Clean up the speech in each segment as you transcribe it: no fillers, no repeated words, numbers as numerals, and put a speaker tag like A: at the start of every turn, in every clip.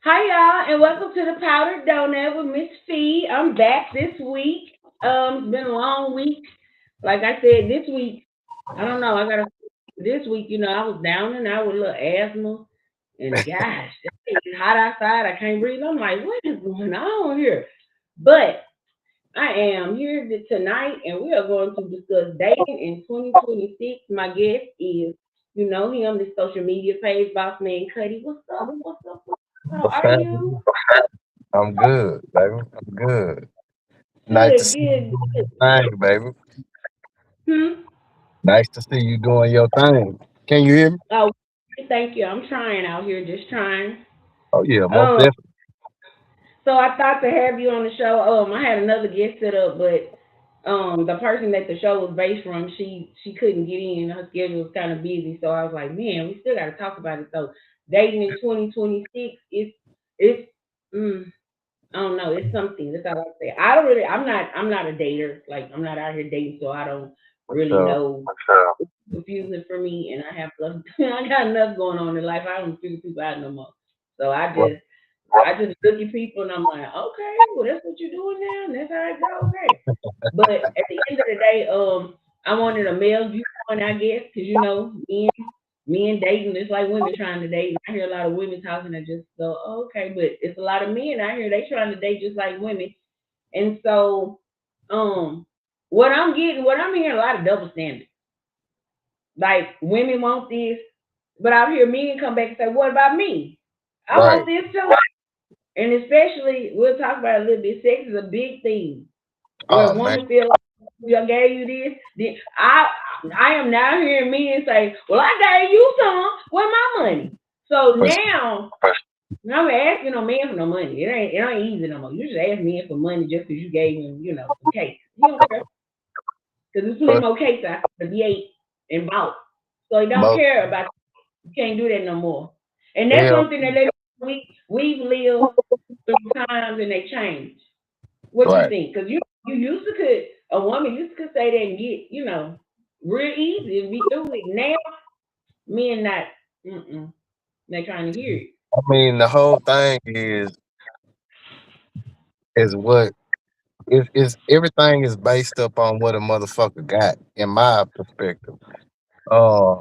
A: Hi y'all, and welcome to the Powdered Donut with Miss Fee. I'm back this week. It's been a long week. Like I said, this week, I don't know. I gotta this week. I was down and out with a little asthma, and gosh, it's hot outside. I can't breathe. I'm like, what is going on here? But I am here tonight, and we are going to discuss dating in 2026. My guest is, you know him, the social media page, Boss Man Cuddy. What's up? What's up? How
B: What's
A: are you?
B: happening? I'm good, baby. I'm good. Nice to
A: Good,
B: see you
A: good,
B: doing
A: good.
B: your thing, baby.
A: Hmm?
B: Nice to see you doing your thing. Can you hear me?
A: Oh, thank you. I'm trying out here, just trying.
B: Oh yeah, most
A: Um,
B: definitely.
A: so I thought to have you on the show. I had another guest set up, but the person that the show was based from, she couldn't get in. Her schedule was kind of busy, so I was like, man, we still got to talk about it. So dating in 2026, it's mm, I don't know. It's something. That's all I say. I don't really. I'm not a dater. Like I'm not out here dating, so I don't really
B: So
A: know. It's confusing for me, and I got enough going on in life. I don't figure people out no more. So
B: what
A: I just look at people and I'm like, okay, well that's what you're doing now, and that's how it goes. Okay. But at the end of the day, I wanted a male viewpoint, I guess, because men dating, it's like women trying to date. I hear a lot of women talking and just go, oh, okay, but it's a lot of men out here they trying to date just like women. And so, what I'm hearing a lot of double standards. Like women want this, but out here men come back and say, what about me? I want
B: right.
A: this too. And especially, we'll talk about it a little bit. Sex is a big thing where
B: Oh
A: a
B: man.
A: woman feels like I gave you this. Then I am now hearing men say, well, I gave you some. Where my money? So
B: For
A: now I'm asking no man for no money. It ain't easy no more. You just ask men for money just because you gave him, some cake. He don't care because there's plenty
B: for
A: more cakes out there to be ate and bought. So he don't
B: most
A: care about. You can't do that no more. And that's
B: hell,
A: something that we've lived through times and they change. What you
B: right.
A: think? Because you used to could a woman used to could say that and get real easy and be through it. Now men not. They trying to hear it.
B: I mean the whole thing is what is everything is based up on what a motherfucker got, in my perspective. Uh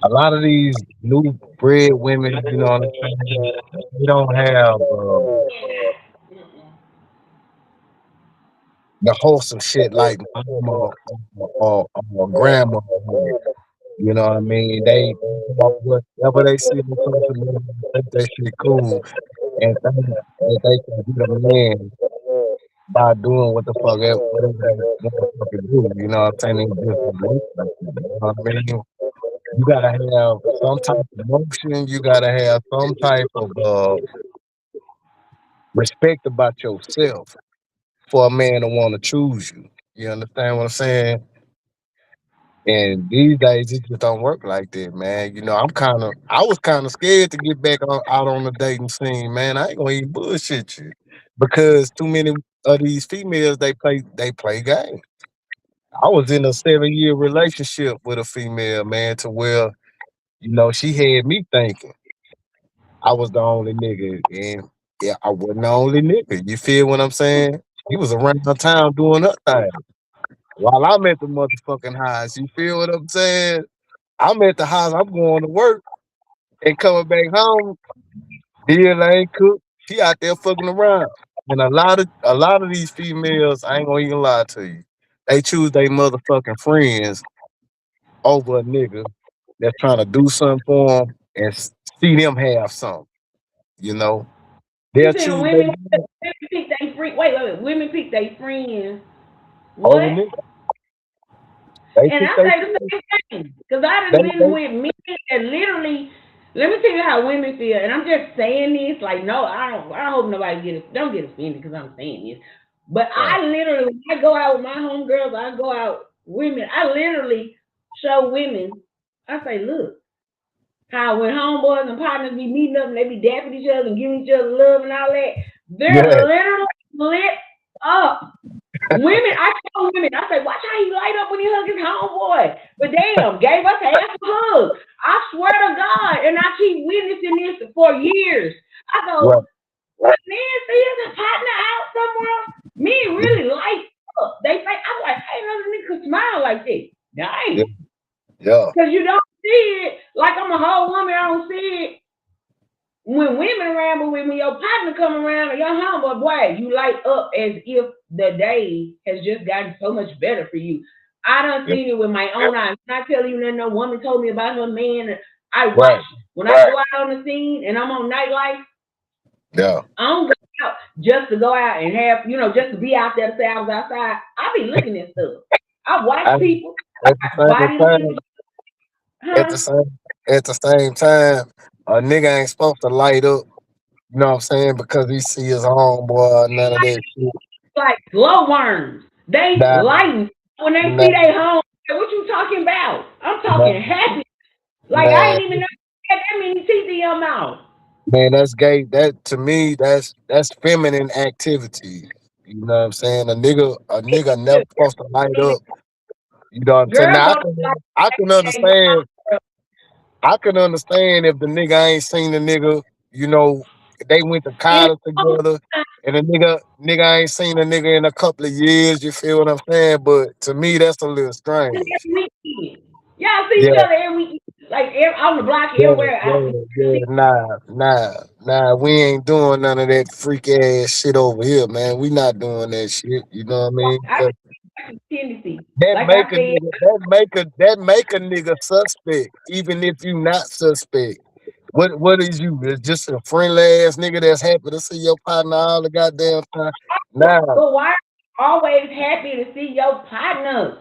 B: a lot of these new bred women, you know what I'm saying? They don't have
A: Mm-mm.
B: the wholesome shit like mama or grandma. You know what I mean? They come up with whatever they see on social media, think that shit cool, and think that they can get a man by doing what the fuck whatever they motherfucker do. You know what I'm saying? They just look like that, you know what I mean? You gotta have some type of emotion. You gotta have some type of respect about yourself for a man to want to choose you. You understand what I'm saying? And these days it just don't work like that, man. You know, I was kind of scared to get back out on the dating scene, man. I ain't gonna even bullshit you because too many of these females they play games. I was in a 7 year relationship with a female, man, to where she had me thinking I was the only nigga, and yeah, I wasn't the only nigga. You feel what I'm saying? He was around town doing her thing while I'm at the motherfucking highs. You feel what I'm saying? I'm at the house. I'm going to work and coming back home. Bill ain't cooked. She out there fucking around. And a lot of these females, I ain't gonna even lie to you. They choose their motherfucking friends over a nigga that's trying to do something for them and see them have something. You know,
A: You
B: they'll
A: saying
B: choose
A: women
B: their
A: pick their friend? Wait. Women pick their friends.
B: over
A: What?
B: nigga. They
A: And
B: pick
A: I
B: they
A: say the same thing because I
B: they
A: done been
B: they
A: with men that literally. Let me tell you how women feel, and I'm just saying this. Like, no, I don't. I hope nobody don't get offended because I'm saying this. But
B: right.
A: I literally, when I go out with my homegirls, I go out women. I literally show women. I say, look, how when homeboys and partners be meeting up and they be dapping each other and giving each other love and all that, they're
B: Yeah,
A: literally lit up. Women, I tell women, I say, watch how he light up when he hug his homeboy. But damn, gave us half a hug. I swear to God, and I keep witnessing this for years. I
B: Right.
A: go, man, see his partner out somewhere. Men
B: Yeah.
A: really light up. They say, I'm like, ain't another nigga could smile like that.
B: Yeah.
A: Dang.
B: Yeah.
A: Because you don't see it. Like I'm a whole woman, I don't see it when women around, but when your partner come around or your homeboy, boy, you light up as if the day has just gotten so much better for you. I done
B: Yeah.
A: seen it with my own eyes. I'm not telling you that no woman told me about her man. I watch
B: Right.
A: when I go out on the scene and I'm on nightlife.
B: Yeah.
A: I don't go out just to go out and have, just to be out there to say I was outside. I be looking at stuff. I watch
B: I,
A: people. I
B: at the
A: watch
B: same
A: body
B: time,
A: language.
B: at the
A: Huh?
B: same at the same time, a nigga ain't supposed to light up. You know what I'm saying? Because he see his homeboy, none of that shit.
A: Like glowworms. They
B: Nah,
A: lighten when they
B: nah,
A: see they home. What you talking about? I'm
B: nah,
A: talking happy. Like I
B: man,
A: ain't even know you had that many teeth in your mouth.
B: man, that's gay. That to me, that's feminine activity. You know what I'm saying? A nigga never supposed to light up. You know what I'm saying?
A: Girls
B: Now
A: don't like
B: I can
A: they
B: understand. I can understand if the nigga ain't seen the nigga. You know, they went to
A: in
B: college together, and the nigga ain't seen the nigga in a couple of years. You feel what I'm saying? But to me, that's a little strange.
A: every weekend. Y'all see each
B: Yeah,
A: other every weekend. Like on the block
B: yeah,
A: everywhere.
B: yeah. Nah. We ain't doing none of that freak ass shit over here, man. We not doing that shit. You know what I mean?
A: I
B: 'Cause
A: tendency.
B: that
A: Like I
B: make a
A: said,
B: nigga, that make a nigga suspect, even if you not suspect. What is you? It's just a friendly ass nigga that's happy to see your partner all the goddamn time. Nah,
A: but why are you always happy to see your partner?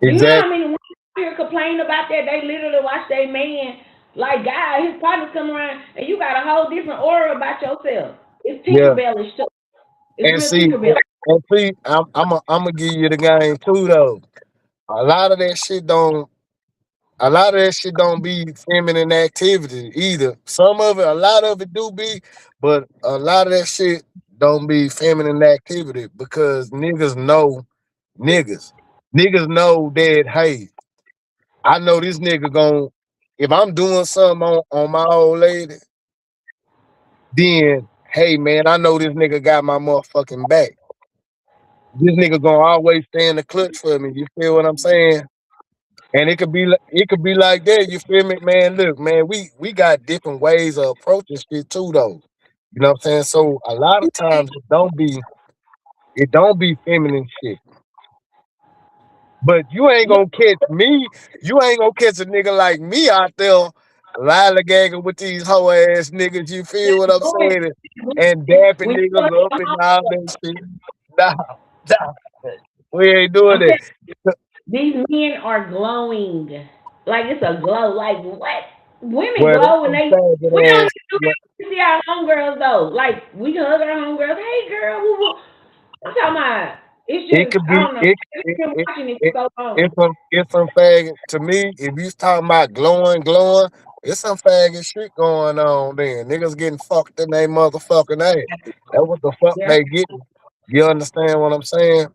A: Do you know how
B: exactly.
A: many women here complain about that? They literally watch their man like God, his partners come around and you got a whole different aura about yourself. It's
B: Yeah,
A: Tinkerbellish stuff. It's
B: and
A: real
B: see,
A: Tinkerbell.
B: I'm gonna give you the game too though. A lot of that shit don't. A lot of that shit don't be feminine activity either. Some of it, a lot of it do be, but a lot of that shit don't be feminine activity because niggas. Niggas know that, hey, I know this nigga gon' if I'm doing something on my old lady, then hey man, I know this nigga got my motherfucking back. This nigga gonna always stay in the clutch for me. You feel what I'm saying? And it could be like that. You feel me, man? Look, man, we got different ways of approaching shit too, though. You know what I'm saying? So a lot of times it don't be feminine shit. But you ain't
A: Yeah,
B: gonna catch me. You ain't gonna catch a nigga like me out there lollygagging with these hoe ass niggas. You feel what I'm
A: go ahead.
B: saying? And dapping
A: When you go
B: niggas up
A: to
B: and
A: home,
B: all that shit. Nah, nah, we ain't doing
A: I'm
B: that.
A: telling you, these men are glowing. Like it's a glow. Like what? Women
B: Well, that's
A: glow when
B: some
A: they we don't
B: faggot
A: even
B: ass.
A: do that. We see our homegirls though. Like we hug our homegirls. Hey girl, woo, woo. I'm talking about it's
B: It
A: just
B: could
A: I
B: be
A: don't know.
B: it
A: I've
B: it
A: been
B: it,
A: watching it
B: it
A: for so
B: it's
A: long.
B: some faggot to me. If you talking about glowing, it's some faggot shit going on. Then niggas getting fucked in they motherfucking ass. That's what the fuck
A: Yeah.
B: they getting. You understand what I'm saying?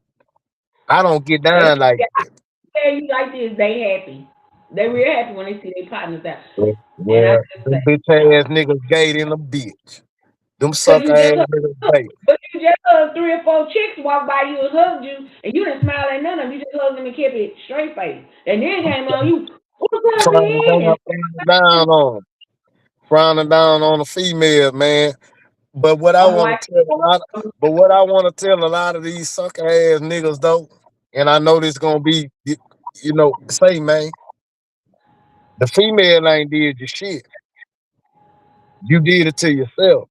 B: I don't get
A: But
B: down like that.
A: tell you like this, they happy. They real happy when they see their partners out.
B: Well,
A: And I
B: well,
A: just
B: them
A: say,
B: bitch ass niggas gay in a bitch. Them
A: cause
B: sucker
A: you just
B: ass
A: heard,
B: niggas gay.
A: but you just heard 3 or 4 chicks walk by you and hugged you, and you didn't smile at none of them. You just hugged them and kept it straight face. And then came on you, what's up, man?
B: Frowning down on 'em. Frowning down on a female, man. But what I
A: I'm
B: want
A: watching.
B: to tell a lot, but what I want to tell a lot of these sucker ass niggas though, and I know this gonna be, say man, the female ain't did your shit. You did it to yourself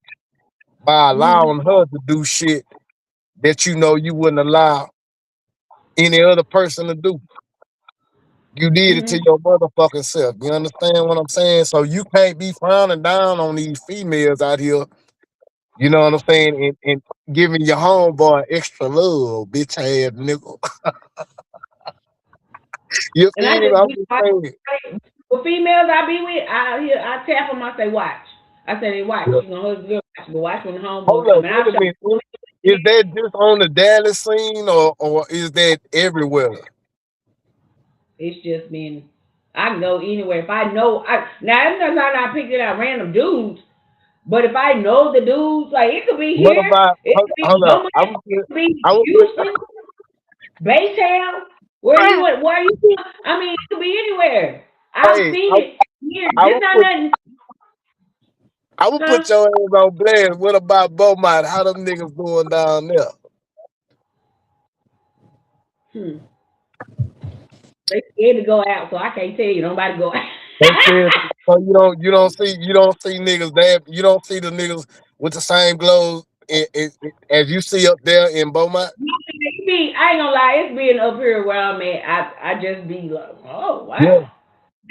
B: by
A: Mm-hmm.
B: allowing her to do shit that you know you wouldn't allow any other person to do. You did it to
A: Mm-hmm.
B: your motherfucking self. You understand what I'm saying? So you can't be frowning down on these females out here. You know what I'm saying? And giving your homeboy extra love, bitch ass nigga. You
A: And I
B: feel me?
A: just
B: I'm
A: be
B: just
A: like,
B: saying.
A: the females I be with, I tap them. I say, watch. I say, watch.
B: Yeah.
A: You gonna hug the girl, watch, but watch when the
B: Hold
A: homeboy
B: up,
A: come. And
B: wait
A: I'll
B: a
A: show
B: minute.
A: you.
B: is that just on the Dallas scene or is that everywhere?
A: It's just been. I can go anywhere if I know. Now I'm not talking about picking out random dudes, but if I know the dudes, like it could be
B: What
A: here,
B: about
A: it could be
B: hold up?
A: Beaumont, it could be
B: I would put
A: Houston, Baytown, where you at, where you. I mean, it could be anywhere. I've
B: hey,
A: seen it here.
B: I
A: This
B: would
A: not
B: put
A: nothing,
B: I would
A: huh?
B: put your ass on blast. What about Beaumont? How them niggas doing down there?
A: Hmm. They scared to go out, so I can't tell you. Nobody go out.
B: They said so you don't see niggas that you don't see the niggas with the same clothes as you see up there in Beaumont.
A: I ain't gonna lie, it's being up here where I'm at. I just be like, oh
B: Yeah,
A: wow.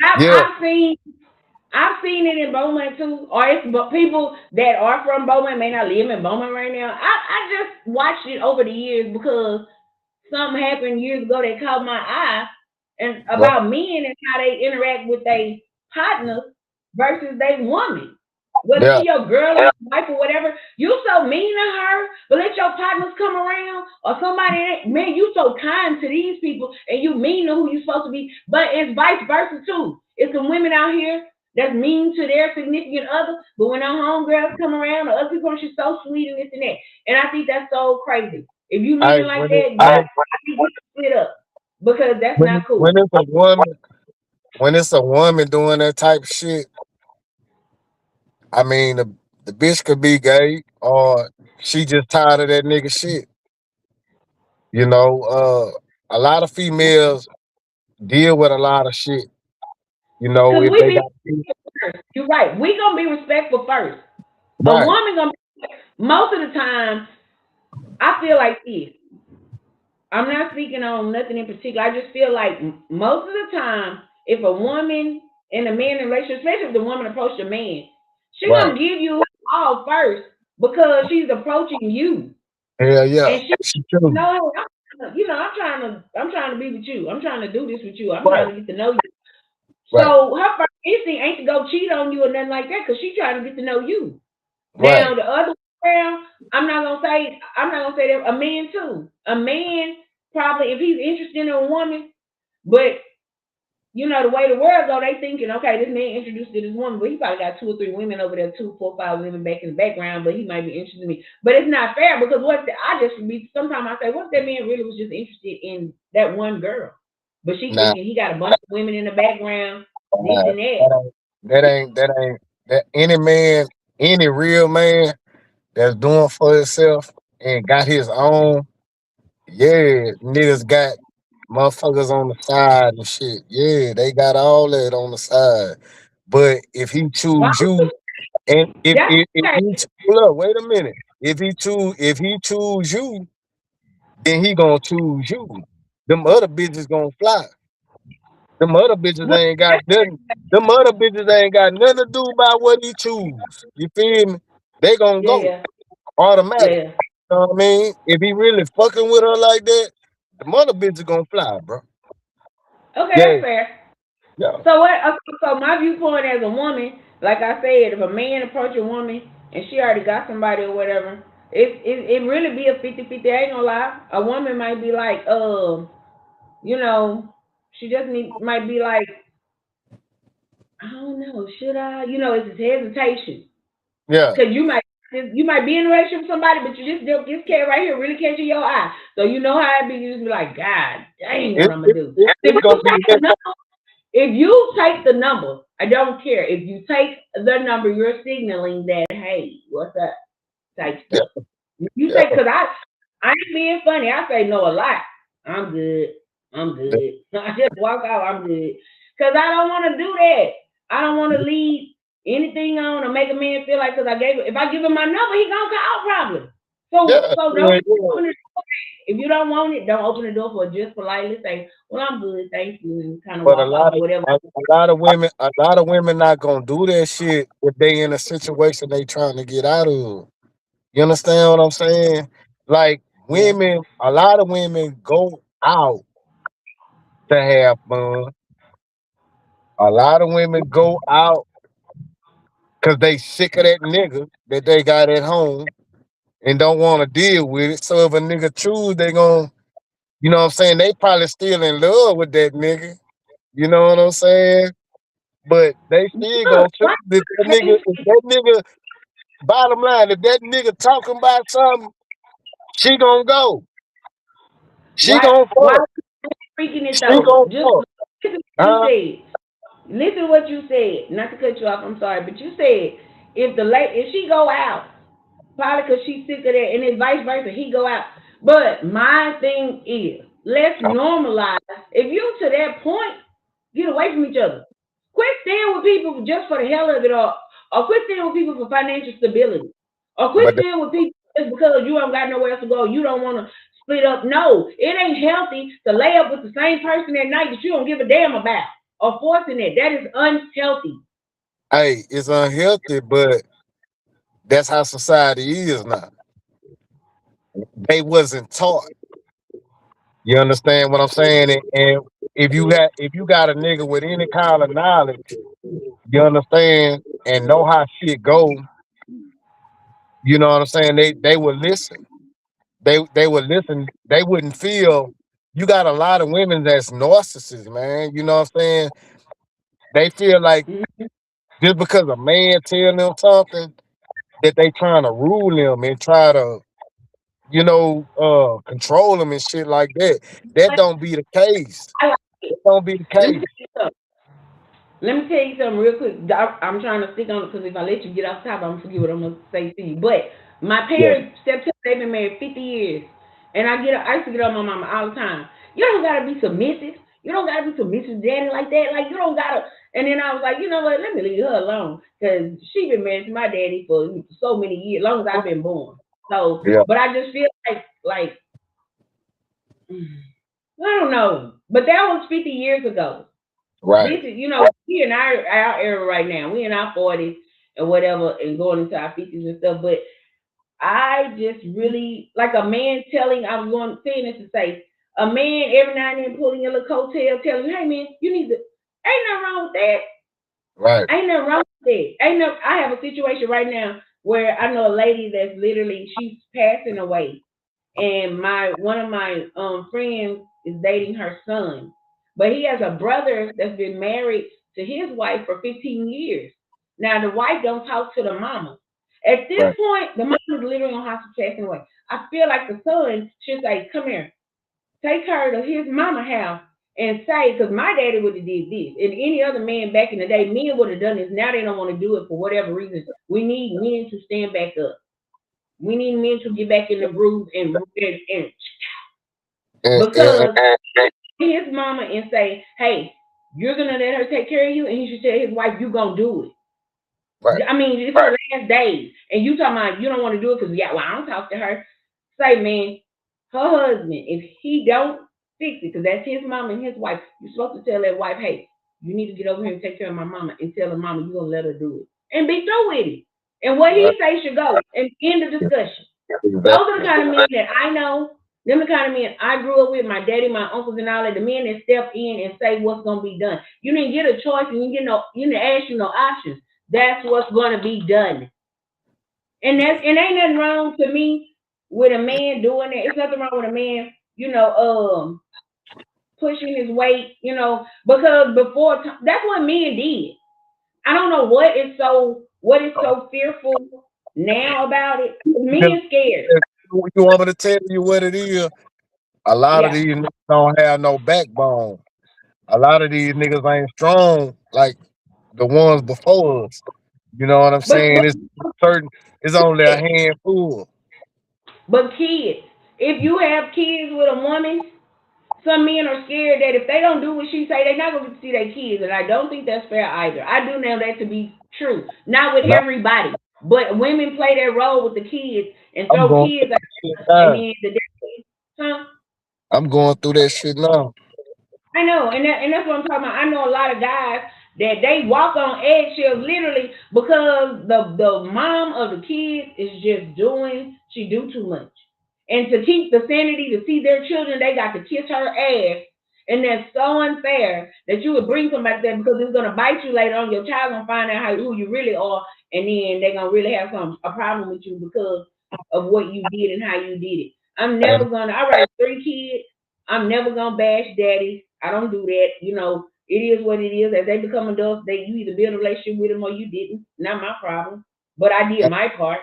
A: I've,
B: yeah,
A: I've seen I've seen it in Beaumont too, or it's but people that are from Beaumont may not live in Beaumont right now. I just watched it over the years because something happened years ago that caught my eye, and
B: right,
A: about men and how they interact with their partners versus their woman. Whether
B: yeah,
A: she your girl or wife or whatever, you so mean to her, but let your partners come around or somebody. Man, you so kind to these people, and you mean to who you supposed to be. But it's vice versa too. It's some women out here that's mean to their significant other, but when our homegirls come around or other people, she's so sweet and this and that. And I think that's so crazy. If you
B: I
A: living like that, I think we should split up because that's not
B: when
A: cool.
B: it's a woman when it's a woman doing that type of shit, I mean the bitch could be gay or she just tired of that nigga shit. You know, a lot of females deal with a lot of shit. You know,
A: Because
B: if
A: we
B: they
A: be
B: got
A: first. You're right. We gonna be respectful first. A
B: right,
A: woman gonna most of the time. I feel like this. I'm not speaking on nothing in particular. I just feel like most of the time, if a woman and a man in a relationship, especially if the woman approached a man, she
B: right.
A: gonna give you all first because she's approaching you,
B: Hell yeah.
A: and she
B: She too.
A: know, I'm trying to be with you. I'm trying to do this with you. I'm
B: Right,
A: trying to get to know you.
B: right,
A: So her first instinct ain't to go cheat on you or nothing like that because she's trying to get to know you.
B: right.
A: Now the other way around, I'm not gonna say that a man too. A man probably if he's interested in a woman, but the way the world go, they thinking, okay, this man introduced to this woman, but he probably got two or three women over there, two, four, five women back in the background, but he might be interested in me. But it's not fair because I just be sometimes I say, what if that man really was just interested in that one girl? But she
B: Nah,
A: thinking he got a bunch of women in the background, this
B: nah,
A: and that.
B: that ain't that any man, any real man that's doing for himself and got his own, yeah, niggas got motherfuckers on the side and shit. Yeah, they got all that on the side. But if he
A: Why
B: choose you and
A: that's
B: if
A: okay.
B: hold up, wait a minute. If he choose you, then he gonna choose you. Them other bitches gonna fly. Them other bitches
A: What,
B: ain't got nothing. Them other bitches ain't got nothing to do about what he choose. You feel me? They gonna go
A: yeah,
B: automatic.
A: yeah.
B: You know what I mean? If he really fucking with her like that, the mother bitches gonna fly, bro.
A: Okay,
B: Yeah,
A: that's fair.
B: yeah,
A: So what? So my viewpoint as a woman, like I said, if a man approach a woman and she already got somebody or whatever, it really be a 50-50. I ain't gonna lie. A woman might be like, you know, she just might be like, I don't know, should I? It's hesitation
B: yeah,
A: because you might be in a relationship with somebody, but this cat right here really catching your eye. So you know how it be. You just be like, God dang, what
B: it,
A: I'm gonna
B: it,
A: do?
B: it,
A: If
B: it's
A: you
B: gonna be
A: take the If you take the number, I don't care. If you take the number, you're signaling that, hey, what's up? Type
B: yeah,
A: stuff. If you
B: yeah,
A: take, because I ain't being funny. I say no a lot. I'm good. I'm good. I just walk out. I'm good. Because I don't want to do that. I don't want to lead anything on or make a man feel like because if I give him my number, he going to call probably. So,
B: yeah,
A: so don't
B: yeah, yeah.
A: open it. If you don't want it, don't open the door for it. Just politely say, well, I'm good. Thank you. And kind of
B: But a
A: walk off
B: lot
A: or
B: of
A: whatever.
B: a lot of women not gonna do that shit if they in a situation they trying to get out of. You understand what I'm saying? Like
A: Yeah.
B: a lot of women go out to have fun. A lot of women go out because they sick of that nigga that they got at home. and don't want to deal with it. So if a nigga choose, they gon' you know what I'm saying? They probably still in love with that nigga. You know what I'm saying? But they still
A: Look,
B: gonna choose
A: why
B: if that nigga bottom line, if that nigga talking about something, she gonna go. She
A: why
B: gonna
A: why
B: fuck.
A: freaking it
B: She
A: though?
B: gonna
A: Just
B: fuck.
A: listen to what you
B: Huh?
A: said. Listen to what you said. Not to cut you off, I'm sorry, but you said if she go out, probably because she's sick of that, and then vice versa, he go out. But my thing is, let's normalize. If you to that point, get away from each other. Quit staying with people just for the hell of it, or quit staying with people for financial stability, or quit
B: But
A: staying with people just because you don't got nowhere else to go. You don't want to split up. No, it ain't healthy to lay up with the same person at night that you don't give a damn about or forcing it. That is unhealthy.
B: hey, it's unhealthy, but that's how society is now. They wasn't taught. You understand what I'm saying? And if you got a nigga with any kind of knowledge, you understand, and know how shit go, you know what I'm saying? They would listen. They would listen. They wouldn't feel. You got a lot of women that's narcissists, man. You know what I'm saying? They feel like
A: Mhm.
B: just because a man tell them something that they trying to rule them and try to, control them and shit like that. That don't be the case.
A: I like it.
B: That don't be the
A: Let me
B: case.
A: tell you something. Let me tell you something real quick. I'm trying to stick on it because if I let you get off top, I'm gonna forget what I'm gonna say to you. But my
B: Yeah.
A: parents, September, they've been married 50 years, and I used to get on my mama all the time. You don't gotta be submissive. You don't gotta be submissive, to daddy, like that. Like you don't gotta. And then I was like, you know what? Let me leave her alone because she been married to my daddy for so many years, long as I've been born. So,
B: Yeah.
A: but I just feel like I don't know. But that was 50 years ago.
B: Right.
A: This is, we in our era right now. We in our 40s and whatever, and going into our 50s and stuff. But I just really like a man telling. I was going saying this to say a man every now and then pulling your little coattail, telling you, "Hey man, you need to." Ain't nothing wrong with that.
B: Right.
A: Ain't nothing wrong with that. Ain't no. I have a situation right now where I know a lady that's literally she's passing away, and my one of my friends is dating her son, but he has a brother that's been married to his wife for 15 years. Now the wife don't talk to the mama. At this
B: Right.
A: point, the mama is literally on hospital passing away. I feel like the son should say, "Come here, take her to his mama house and say, because my daddy would have did this, and any other man back in the day, men would have done this. Now they don't want to do it for whatever reason. We need men to stand back up. We need men to get back in the groove and
B: And
A: because his mama and say, hey, you're gonna let her take care of you, and he should tell his wife, you gonna do
B: right.
A: it. I mean, it's her last days, and you talking about you don't want to do it because yeah, well, I don't talk to her. Say, man, her husband, if he don't fix it, because that's his mama and his wife, you're supposed to tell that wife, hey, you need to get over here and take care of my mama, and tell her mama you're gonna let her do it, and be through with it. And what
B: Right.
A: he say should go, and end the discussion. Those are the
B: Exactly.
A: kind of men that I know. Them the kind of men I grew up with, my daddy, my uncles, and all that. The men that step in and say what's gonna be done. You didn't get a choice, and you didn't ask you no options. That's what's gonna be done. And ain't nothing wrong to me with a man doing that. It's nothing wrong with a man, pushing his weight, because before that's what men did. I don't know what is so fearful now about it.
B: Just-
A: Men scared.
B: you want me to tell you what it is? A lot of
A: Yeah.
B: these niggas don't have no backbone. A lot of these niggas ain't strong like the ones before us. You know what I'm
A: But
B: saying? It's certain. It's only a handful.
A: but kids, if you have kids with a woman, some men are scared that if they don't do what she say, they're not going to see their kids, and I don't think that's fair either. I do know that to be true, not with
B: And
A: everybody, but women play their role with the kids and
B: I'm
A: throw
B: going
A: kids
B: through
A: out,
B: that shit
A: and
B: now.
A: then huh?
B: I'm going through that shit now.
A: I know, and that's what I'm talking about. I know a lot of guys that they walk on eggshells literally because the mom of the kids is just she do too much. And to keep the sanity to see their children, they got to kiss her ass. And that's so unfair that you would bring somebody there because it's gonna bite you later on. Your child gonna find out who you really are, and then they're gonna really have a problem with you because of what you did and how you did it.
B: And
A: I raised 3 kids. I'm never gonna bash daddy. I don't do that. It is what it is. As they become adults, you either build a relationship with them or you didn't. Not my problem. But I did my part.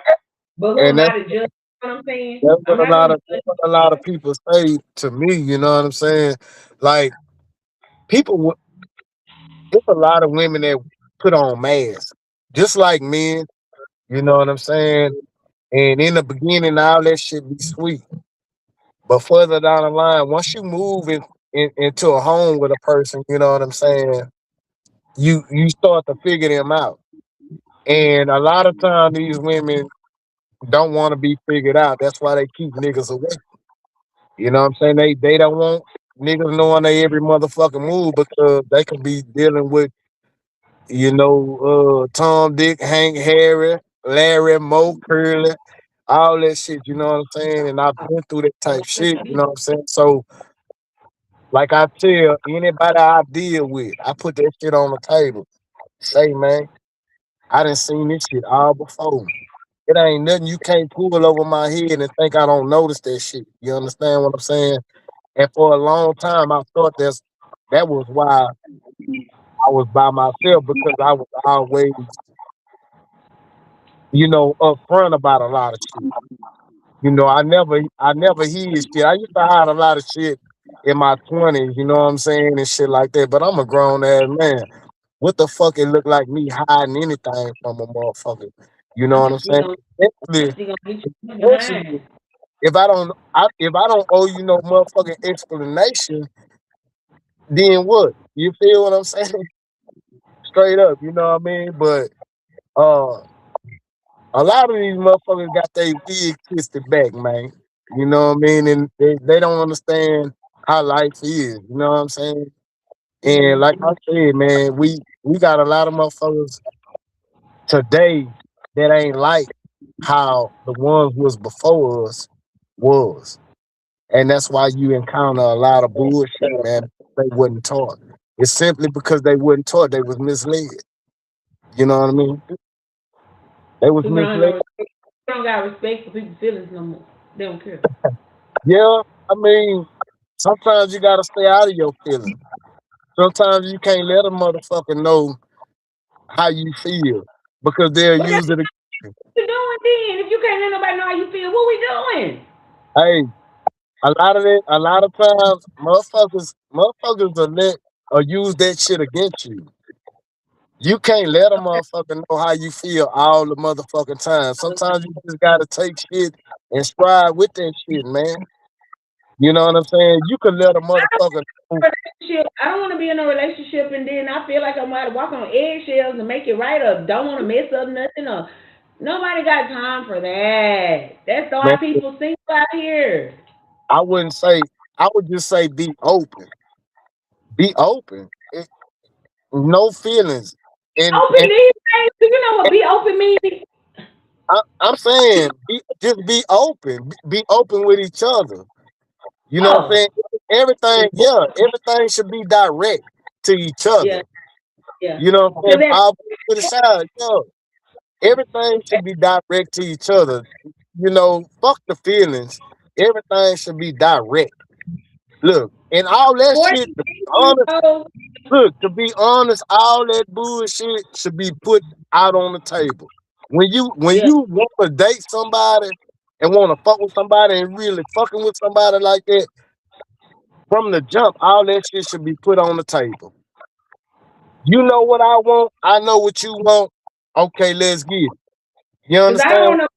A: But who
B: and
A: am
B: that's
A: I to judge? You know what I'm saying?
B: that's
A: I'm
B: what a
A: not
B: lot
A: gonna
B: of
A: judge.
B: people say to me. You know what I'm saying? Like people, there's a lot of women that put on masks, just like men. You know what I'm saying? And in the beginning, all that shit be sweet. But further down the line, once you move into a home with a person, you know what I'm saying, you start to figure them out. And a lot of times these women don't want to be figured out. That's why they keep niggas away. You know what I'm saying? They don't want niggas knowing they every motherfucking move because they could be dealing with, Tom, Dick, Hank, Harry, Larry, Moe, Curly, all that shit, you know what I'm saying? And I've been through that type shit, you know what I'm saying? So like I tell anybody I deal with, I put that shit on the table. Say, man, I done seen this shit all before. It ain't nothing you can't pull over my head and think I don't notice that shit. You understand what I'm saying? And for a long time, I thought that was why I was by myself because I was always, upfront about a lot of shit. I never hid shit. I used to hide a lot of shit in my 20s, you know what I'm saying, and shit like that. But I'm a grown ass man. What the fuck it look like me hiding anything from a motherfucker? You know what
A: I'm
B: I'm
A: still
B: saying?
A: gonna, I'm
B: Especially,
A: still gonna get you behind.
B: especially if I don't owe you no motherfucking explanation, then what? You feel what I'm saying? Straight up, you know what I mean? But uh a lot of these motherfuckers got their wig twisted back, man. You know what I mean? And they don't understand how life is. You know what I'm saying? And like I said, man, we got a lot of motherfuckers today that ain't like how the ones was before us was. And that's why you encounter a lot of bullshit, man. They wasn't taught. It's simply because they wasn't taught. They was misled. You know what I mean? They was
A: People don't
B: misled.
A: know. They don't got respect for people's feelings no more. They don't care.
B: Yeah, I mean, sometimes you gotta stay out of your feelings. Sometimes you can't let a motherfucker know how you feel because they'll
A: But that's
B: use it.
A: what you doing then. If you can't let nobody know how you feel, what we doing?
B: Hey, a lot of times, motherfuckers will let or use that shit against you. You can't let a motherfucker know how you feel all the motherfucking time. Sometimes you just gotta take shit and stride with that shit, man. You know what I'm saying? You can let a motherfucker know,
A: I don't want to be in a relationship and then I feel like I'm about to walk on eggshells and make it right or don't want to mess up nothing or nobody got time for that. That's
B: man.
A: why people single out here.
B: I wouldn't say. I would just say be open. Be open. No feelings. And
A: Open
B: and,
A: these days. Do you know what
B: and
A: be open means?
B: I'm saying just be open. Be open with each other. You know what I'm
A: Oh,
B: saying? Everything should be direct to each
A: yeah,
B: other.
A: yeah.
B: You know what I'm
A: Cause
B: saying? I'll to the side, everything should be direct to each other. Fuck the feelings. Everything should be direct. Look, and all that shit, to be honest,
A: so
B: to be honest, all that bullshit should be put out on the table. When
A: yeah.
B: you want to date somebody and want to fuck with somebody and really fucking with somebody like that, from the jump, all that shit should be put on the table. You know what I want, I know what you want. Okay, let's get it. You
A: Cause I don't
B: understand?
A: want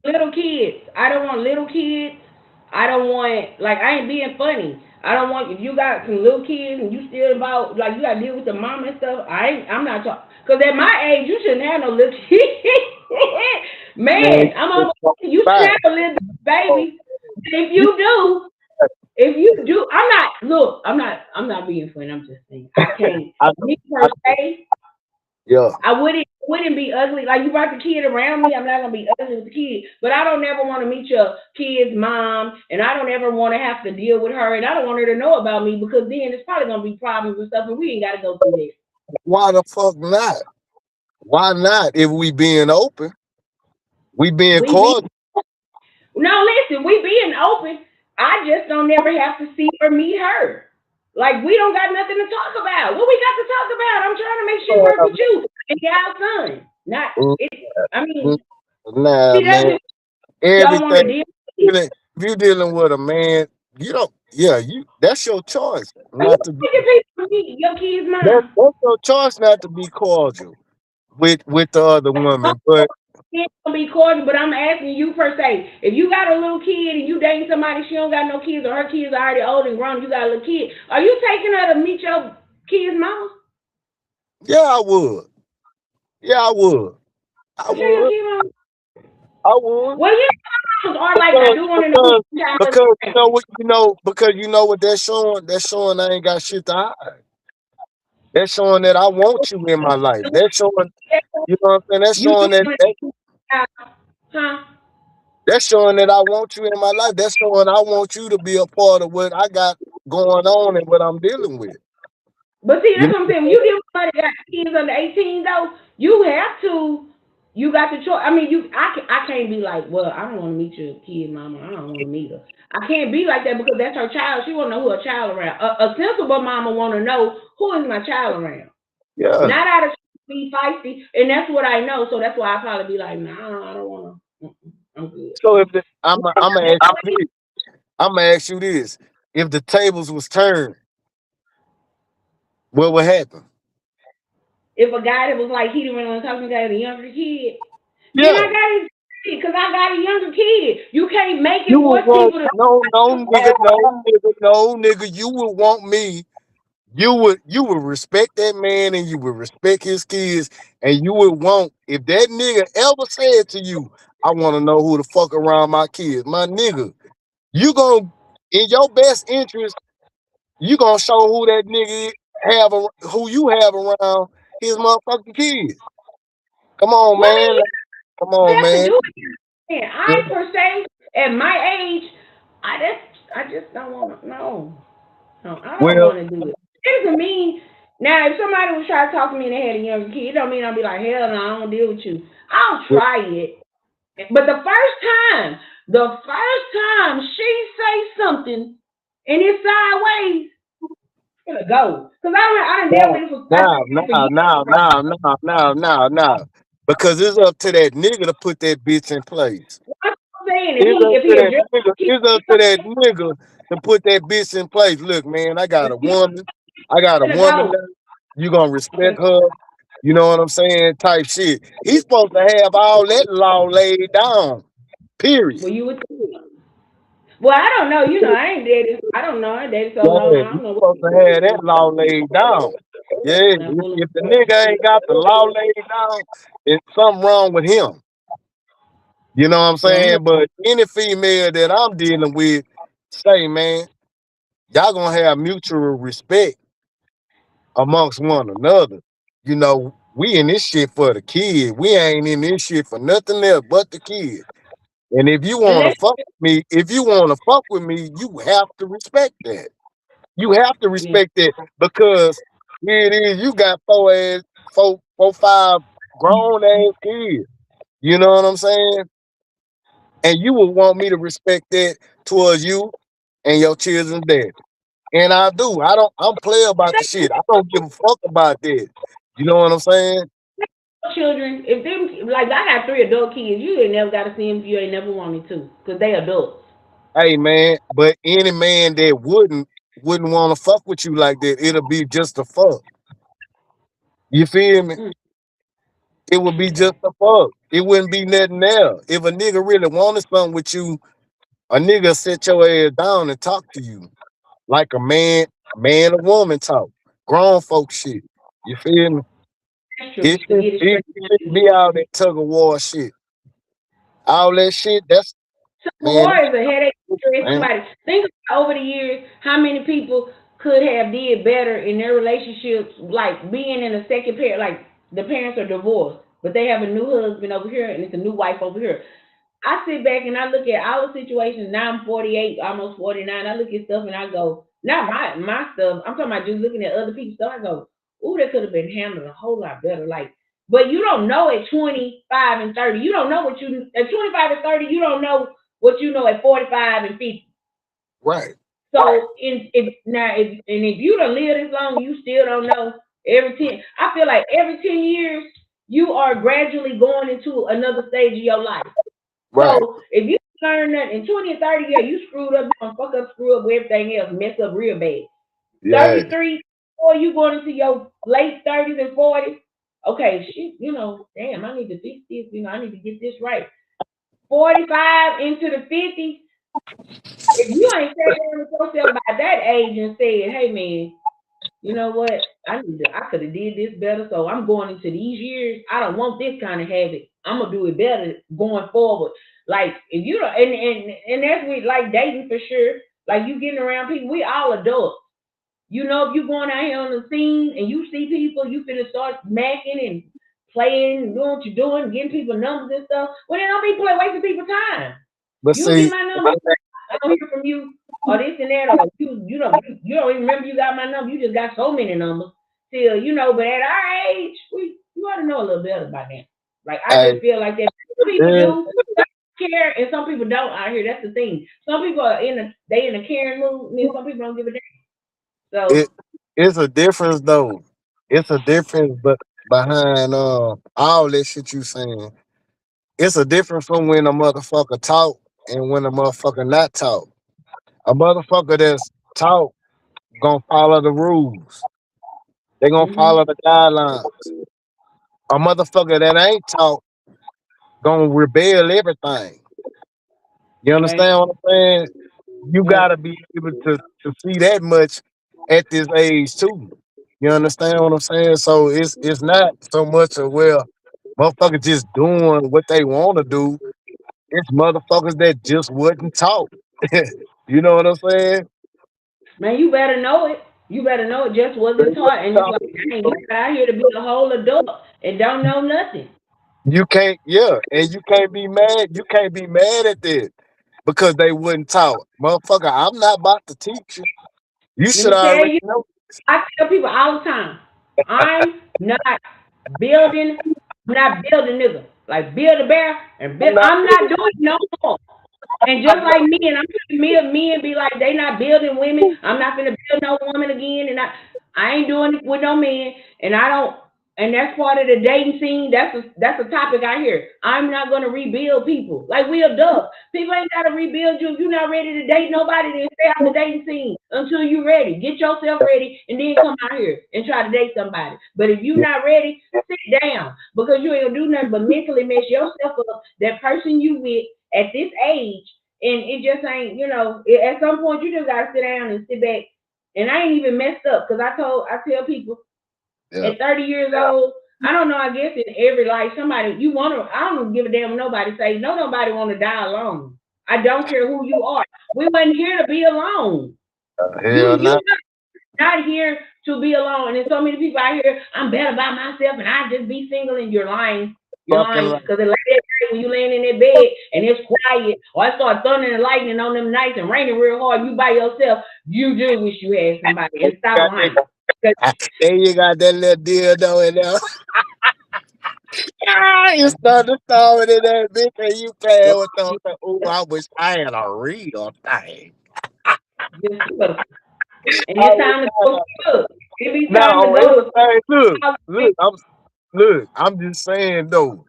A: no little kids. I don't want little kids. I don't want like I ain't being funny. I don't want if you got some little kids and you still about like you got to deal with the mom and stuff. I'm not talking. Cause at my age you shouldn't have no little kids.
B: Man,
A: Man, I'm
B: it's
A: almost you shouldn't
B: fine.
A: have a little baby. If you do, I'm not. Look, I'm not being funny. I'm just saying I can't.
B: I,
A: Me
B: I,
A: per se,
B: yeah.
A: I wouldn't be ugly. Like you brought the kid around me, I'm not gonna be ugly with the kid. But I don't ever want to meet your kid's mom, and I don't ever want to have to deal with her, and I don't want her to know about me because then it's probably gonna be problems and stuff, and we ain't got to go through that.
B: Why the fuck not? Why not? If we being open, we being
A: We be
B: cordial.
A: No, listen, we being open. I just don't never have to see or meet her. Like we don't got nothing to talk about. What we got to talk about? I'm trying to make shit work with you and y'all son. Not it. I mean,
B: Nah,
A: see, that's
B: man.
A: what y'all want to
B: Everything
A: deal with.
B: if you dealing with a man, you don't. Yeah, you. That's your choice
A: Are you
B: not to be.
A: taking people to meet your kid's mom?
B: That's your choice not to be cordial with the other woman. But
A: Can't be cordial, but I'm asking you per se. If you got a little kid and you dating somebody, she don't got no kids, or her kids are already old and grown, you got a little kid. Are you taking her to meet your kid's mom?
B: yeah, I would. Yeah, I would. I
A: I'm sure your
B: would.
A: kid's mom.
B: I would.
A: Well, your moms are like, I
B: Because
A: do want to know
B: because
A: your child's
B: because you
A: around.
B: know what you know because you know what that's showing. That's showing I ain't got shit to hide. That's showing that I want you in my life. That's showing. You know what I'm saying? That's
A: You
B: showing
A: do
B: that.
A: want to, huh?
B: That's showing that I want you in my life. That's showing I want you to be a part of what I got going on and what I'm dealing with.
A: But see,
B: You
A: that's what I'm
B: know?
A: saying. When you deal with somebody that got kids under 18, though, you have to. You got the choice. I mean, I can't be like, well, I don't want to meet your kid, mama. I don't want to meet her. I can't be like that because that's her child. She want to know who her child around. A sensible mama want to know who is my child around.
B: Yeah.
A: Not out of be feisty, and that's what I know. So that's why I probably be like, nah, I don't want to. I'm good.
B: So if I'm gonna ask you this, I'm gonna ask you this: if the tables was turned, what would happen?
A: If a guy that was like he didn't want to talk to me, got a younger kid, then I
B: Yeah,
A: got his kid because I got a younger kid. You can't make
B: you
A: it
B: would
A: force
B: want
A: people to.
B: no nigga. You would want me. You would respect that man and you would respect his kids and you would want if that nigga ever said to you, I want to know who the fuck around my kids, my nigga. You gonna in your best interest, you gonna show who that nigga who you have around his motherfucking kids. Come on,
A: Well, I
B: man.
A: mean,
B: Come
A: you
B: on,
A: have to
B: man.
A: do it. And
B: Yeah,
A: I per se, at my age, I just don't want to. No, no, I don't
B: well,
A: want to do it. It doesn't mean now if somebody was trying to talk to me and they had a younger kid, it don't mean I'll be like, hell no, I don't deal with you. I'll
B: well,
A: try it. But the first time she say something and it's sideways, it's gonna go. Cause I done dealt
B: now,
A: with it for I
B: now,
A: dealt with it for
B: now,
A: years,
B: now,
A: bro.
B: now, now, now, now, now. Because it's up to that nigga to put that bitch in place.
A: I'm saying if
B: It's
A: he
B: up
A: if
B: to
A: he
B: that
A: addressed
B: nigga.
A: the
B: It's up to that nigga to put that bitch in place. Look, man, I got
A: kid,
B: a woman. I got a
A: gonna
B: woman
A: go.
B: now. You gonna respect her. You know what I'm saying? Type shit. He's supposed to have all that law laid down. Period.
A: Well, you would. Well, I don't know. You know, I ain't dated. I don't know. I dated so
B: Yeah,
A: long. I
B: he's
A: don't know what.
B: supposed to have that law laid down. Yeah,
A: Not full of.
B: if the nigga ain't got the law laid down, then something wrong with him. You know what I'm
A: Well, I'm
B: saying? But any female that I'm dealing with, say, man, y'all gonna have mutual respect amongst one another. You know, we in this shit for the kid. We ain't in this shit for nothing else but the kid. And if you wanna
A: unless
B: fuck with me, if you wanna fuck with me, you have to respect that. You have to
A: yeah,
B: respect that because here it is, you got four, five grown ass kids. You know what I'm saying? And you would want me to respect that towards you and your children's dad. And I do. I'm player about the shit. I don't give a fuck about that. You know what I'm saying?
A: children. If them like I got three adult kids, you ain't never got to see them if you ain't never wanted to, cause they adults.
B: Hey man, but any man that wouldn't want to fuck with you like that, it'll be just a fuck. You feel me?
A: Mm,
B: It would be
A: okay.
B: just a fuck. It wouldn't be nothing there. If a nigga really wanted something with you, a nigga sit your ass down and talk to you like a man or woman talk. Grown folk shit. You feel me?
A: That's true. To get it
B: It
A: straight.
B: shouldn't be all that tug of war shit. All that shit, that's
A: Civil
B: man,
A: war is a headache to stress
B: man.
A: somebody. Think about over the years how many people could have did better in their relationships, like being in a second pair, like the parents are divorced, but they have a new husband over here and it's a new wife over here. I sit back and I look at our situations. Now I'm 48, almost 49. I look at stuff and I go, not my stuff. I'm talking about just looking at other people's stuff. I go, ooh, that could have been handled a whole lot better. Like, but you don't know at 25 and 30. You don't know what you at 25 and 30. You don't know what you know at 45 and 50.
B: Right.
A: So if you don't live this long, you still don't know every 10. I feel like every 10 years you are gradually going into another stage of your life.
B: Right.
A: So if you learn that in 20 and 30 years, you screwed up, you fuck up, screw up with everything else, mess up real bad.
B: Yeah.
A: 33, or you going into your late 30s and 40s. Okay, shit, damn, I need to fix this. I need to get this right. 45 into the 50s. If you ain't sat down with yourself by that age and said, "Hey, man, you know what? I could have did this better. So I'm going into these years. I don't want this kind of habit. I'm gonna do it better going forward." Like if you don't, and that's with like dating for sure. Like you getting around people, we all adults. If you going out here on the scene and you see people, you finna start smacking and playing and doing what you're doing, getting people numbers and stuff. Well, then don't be wasting people's time.
B: But
A: You get
B: see,
A: my number, I don't hear from you, or this and that, or you don't even remember you got my number. You just got so many numbers. Still, but at our age, you ought to know a little better about that. Like I
B: hey,
A: just feel like that. Some people
B: it,
A: do care, and some people don't out here. That's the thing. Some people are in a caring mood, and then some people don't give a damn.
B: it
A: So
B: it's a difference though. It's a difference, but behind all that shit you saying, it's a difference from when a motherfucker talk and when a motherfucker not talk. A motherfucker that's talk gonna follow the rules. They gonna follow
A: hmm
B: the guidelines. A motherfucker that ain't talk gonna rebel everything. You
A: right,
B: understand what I'm saying? You
A: yeah.
B: gotta be able to see that much at this age too. You understand what I'm saying? So it's not so much of well, motherfuckers just doing what they want to do. It's motherfuckers that just wouldn't talk. You know what I'm saying?
A: Man, you better know it. You better know it just
B: They
A: wasn't taught,
B: wouldn't
A: and it's
B: talk.
A: like, dang, you got out here to be a whole adult and don't know nothing.
B: You can't, yeah, and you can't be mad. You can't be mad at that because they wouldn't talk, motherfucker. I'm not about to teach you. You
A: Let
B: should
A: me tell
B: already
A: you,
B: know.
A: I tell people all the time, I'm not building, I'm not building nigga. Like build a bear and
B: I'm
A: build.
B: not.
A: I'm not doing no more. And
B: I'm
A: just like men, I'm putting men be like they not building women. I'm not gonna build no woman again, and I ain't doing it with no men, and I don't. And that's part of the dating scene. That's a topic I hear. I'm not gonna rebuild people like we adults. People ain't gotta rebuild you if you're not ready to date nobody. Then stay out the dating scene until you're ready. Get yourself ready, and then come out here and try to date somebody. But if you're
B: not.
A: not ready, sit down because you ain't gonna do nothing but mentally mess yourself up. That person you with at this age, and it just ain't, at some point you just gotta sit down and sit back. And I ain't even messed up because I tell people
B: Yeah,
A: at 30 years old, I don't know, I guess in every life, somebody, I don't give a damn what nobody say. No, nobody want to die alone. I don't care who you are. We wasn't here to be alone. You,
B: hell
A: you
B: not
A: not here to be alone. And there's so many people out here, I'm better by myself and I just be single, and you're lying. You're
B: fucking
A: lying.
B: like
A: Because like that night when you laying in that bed and it's quiet, or I start thundering and lightning on them nights and raining real hard, you by yourself, you do wish you had somebody. And stop
B: got
A: lying. 'Cause
B: that. Then you got that little dildo in there. You start to throw it in that bitch and you playing with them. Oh, I wish I had a real thing.
A: just look. And
B: I
A: it's
B: wish
A: time to
B: I
A: go.
B: had.
A: Look, it be
B: Now
A: time to
B: on
A: go to
B: everything,
A: house.
B: I'm just saying though,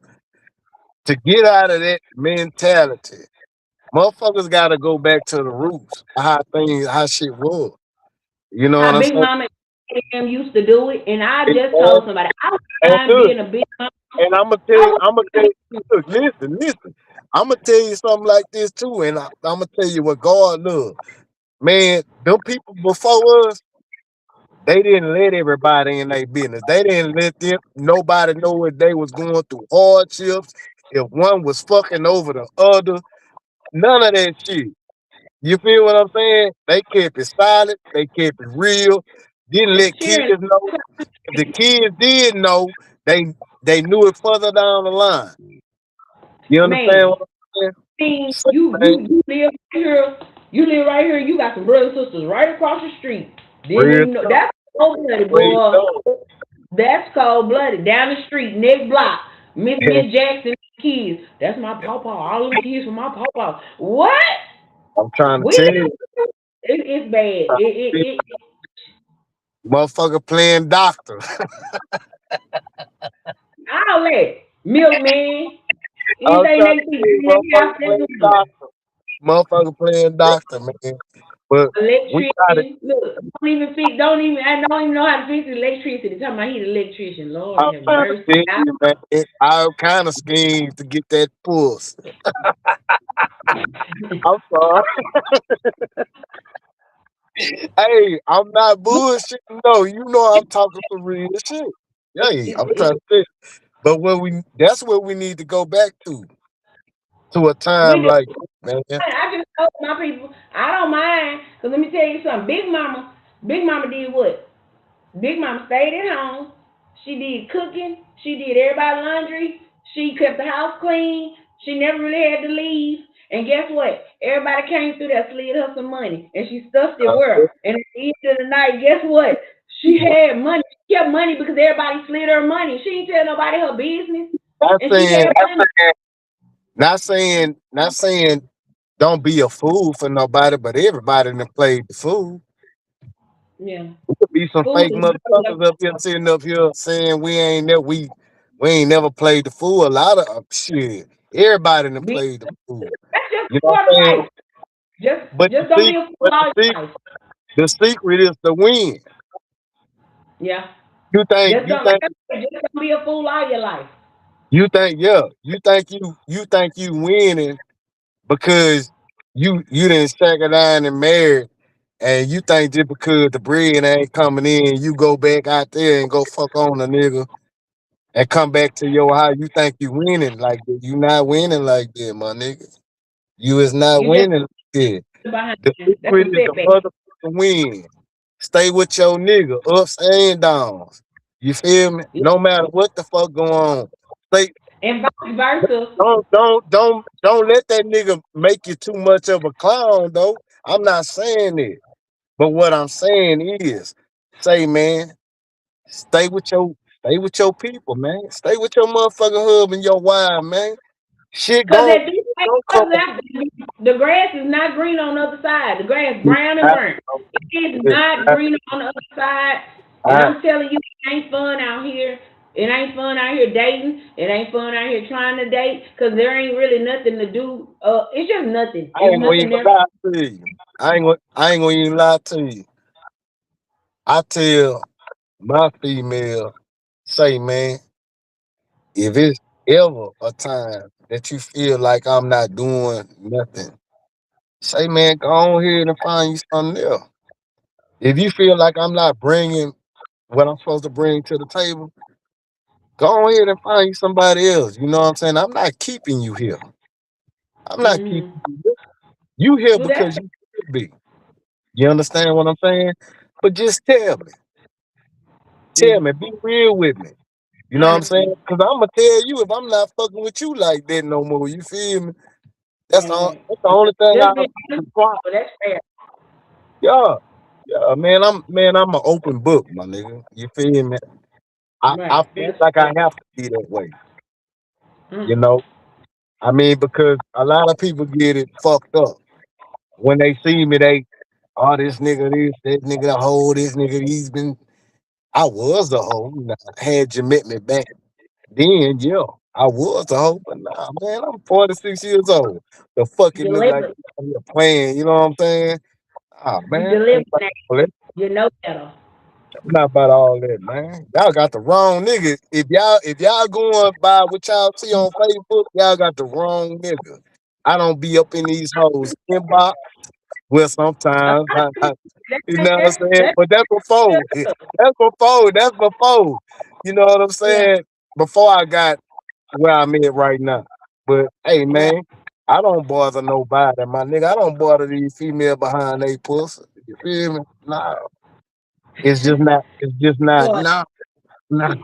B: to get out of that mentality, motherfuckers got to go back to the roots of how shit was. You know what
A: How
B: I'm
A: Big
B: saying?
A: Mama and them used to do it. And I just
B: And,
A: told somebody, I wouldn't
B: and
A: mind
B: look,
A: being a big mama.
B: and
A: I
B: I'm gonna tell
A: wouldn't
B: you, look, listen. I'm gonna tell you something like this too, and I'm gonna tell you what God loves. Man, them people before us, they didn't let everybody in their business. They didn't let nobody know if they was going through hardships, if one was fucking over the other. None of that shit. You feel what I'm saying? They kept it silent. They kept it real. Didn't let kids
A: sharing.
B: know. If the kids did know, they knew it further down the line. You understand
A: Man,
B: what I'm saying?
A: mean,
B: So,
A: you
B: man,
A: you you live right here. You live right here. You got some brothers and sisters right across the street. Didn't
B: real
A: even know
B: talk,
A: that's cold blooded,
B: real
A: boy.
B: talk.
A: That's cold blooded. Down the street, next block. Miss Jackson kids. That's my pawpaw. All them kids from my pawpaw. What?
B: I'm trying to
A: We
B: tell you,
A: it's bad. It
B: motherfucker playing doctor.
A: all that milkman.
B: I'm
A: Anything
B: trying
A: they
B: to
A: see
B: tell you,
A: in their
B: motherfucker
A: house, they
B: playing
A: do them.
B: doctor. Motherfucker playing doctor, man. But we got it.
A: Electrician. Look, don't even fix. Don't even. I don't even know how to fix electricity. Talking about he's an electrician. Lord
B: I'm
A: have
B: trying to
A: mercy.
B: tell you, man. All kind of schemes to get that puss. I'm sorry. Hey, I'm not bullshitting. No, you know I'm talking some real shit. Hey, I'm trying to tell you. But when that's what we need to go back to a
A: We
B: time
A: do.
B: like that, man.
A: I just told my people. I don't mind. Cause let me tell you something. Big Mama did what? Big Mama stayed at home. She did cooking. She did everybody's laundry. She kept the house clean. She never really had to leave. And guess what? Everybody came through there, slid her some money, and she stuffed it well. And at the end of the night, guess what? She had money. She kept money because everybody slid her money. She didn't tell nobody her business,
B: Not
A: and she
B: saying,
A: had money.
B: not saying, don't be a fool for nobody, but everybody done played the fool.
A: Yeah,
B: There could be some
A: food
B: fake
A: is
B: motherfuckers up here sitting up here saying we ain't never played the fool. A lot of shit. Everybody done
A: big.
B: played the fool.
A: That's just
B: You know
A: part
B: what
A: of
B: I'm saying?
A: life. Just
B: But
A: just don't be a fool all your life.
B: the secret is to win.
A: Yeah.
B: You think
A: Just
B: you
A: don't like
B: think
A: I said, just don't be a fool all your life.
B: yeah, you think you winning because you didn't second down and married, and you think just because the bread ain't coming in, you go back out there and go fuck on a nigga and come back to your house. You think you winning like that. You not winning like that, my nigga. You is not
A: You just
B: winning like that.
A: behind.
B: The
A: That's
B: secret
A: a
B: is the
A: setback.
B: motherfucking win. Stay with your nigga, ups and downs. You feel me? No matter what the fuck go on. Stay
A: And vice versa.
B: don't let that nigga make you too much of a clown though. I'm not saying it. But what I'm saying is, say man, stay with your people, man. Stay with your motherfucking husband, your wife, man. Shit
A: Cause
B: gon'
A: at this
B: don't come.
A: point, the grass is not green on the other side. The grass
B: It's
A: brown and
B: not,
A: burnt. It is
B: it's
A: not
B: not,
A: green on the other side. And
B: I,
A: I'm telling you, it ain't fun out here. It ain't fun out here dating. It ain't fun out here trying to date. Cause there ain't really nothing to do. It's just nothing.
B: I
A: It's
B: ain't gonna
A: nothing
B: even
A: there.
B: lie to you. I ain't gonna even lie to you. I tell my female, say man, if it's ever a time that you feel like I'm not doing nothing, say man, go on here and find you something else. If you feel like I'm not bringing what I'm supposed to bring to the table, go on ahead and find you somebody else. You know what I'm saying? I'm not keeping you here. I'm not keeping
A: Hmm.
B: you here. You here
A: Well, that's
B: because you should be. You understand what I'm saying? But just tell me.
A: yeah,
B: Tell me. Be real with me. You know what I'm saying?
A: honesty.
B: Because I'm going to tell you if I'm not fucking with you like that no more. You feel me?
A: Right.
B: That's the only thing
A: Just
B: I
A: be honest.
B: try.
A: But that's fair.
B: Yeah. Yeah, man, I'm an open book, my nigga. You feel me? I
A: Right.
B: feel
A: That's
B: like I
A: fair.
B: have to be that way. You
A: Mm.
B: know? I mean, because a lot of people get it fucked up. When they see me, oh, that nigga a hoe, this nigga, he's been, I was a hoe. Now, had you met me back then, yeah, I was a hoe, but nah, man, I'm 46 years old. The fuck
A: You
B: it look like
A: deliver.
B: you're playing, you know what I'm saying? Ah,
A: You
B: man, I
A: deliver
B: ain't about
A: now.
B: all that.
A: You know better.
B: I'm not about all that, man. Y'all got the wrong nigga. If y'all going by what y'all see on Facebook, y'all got the wrong nigga. I don't be up in these hoes inbox. Well, sometimes, you know what I'm saying?
A: That's
B: But that's before. That's before. That's before. You know what I'm
A: yeah.
B: saying? Before I got where I'm at right now. But hey,
A: Right.
B: man, I don't bother nobody, my nigga. I don't bother these female behind they pussy. You feel me? Nah, it's just not. It's just not.
A: Boy,
B: Nah, nah.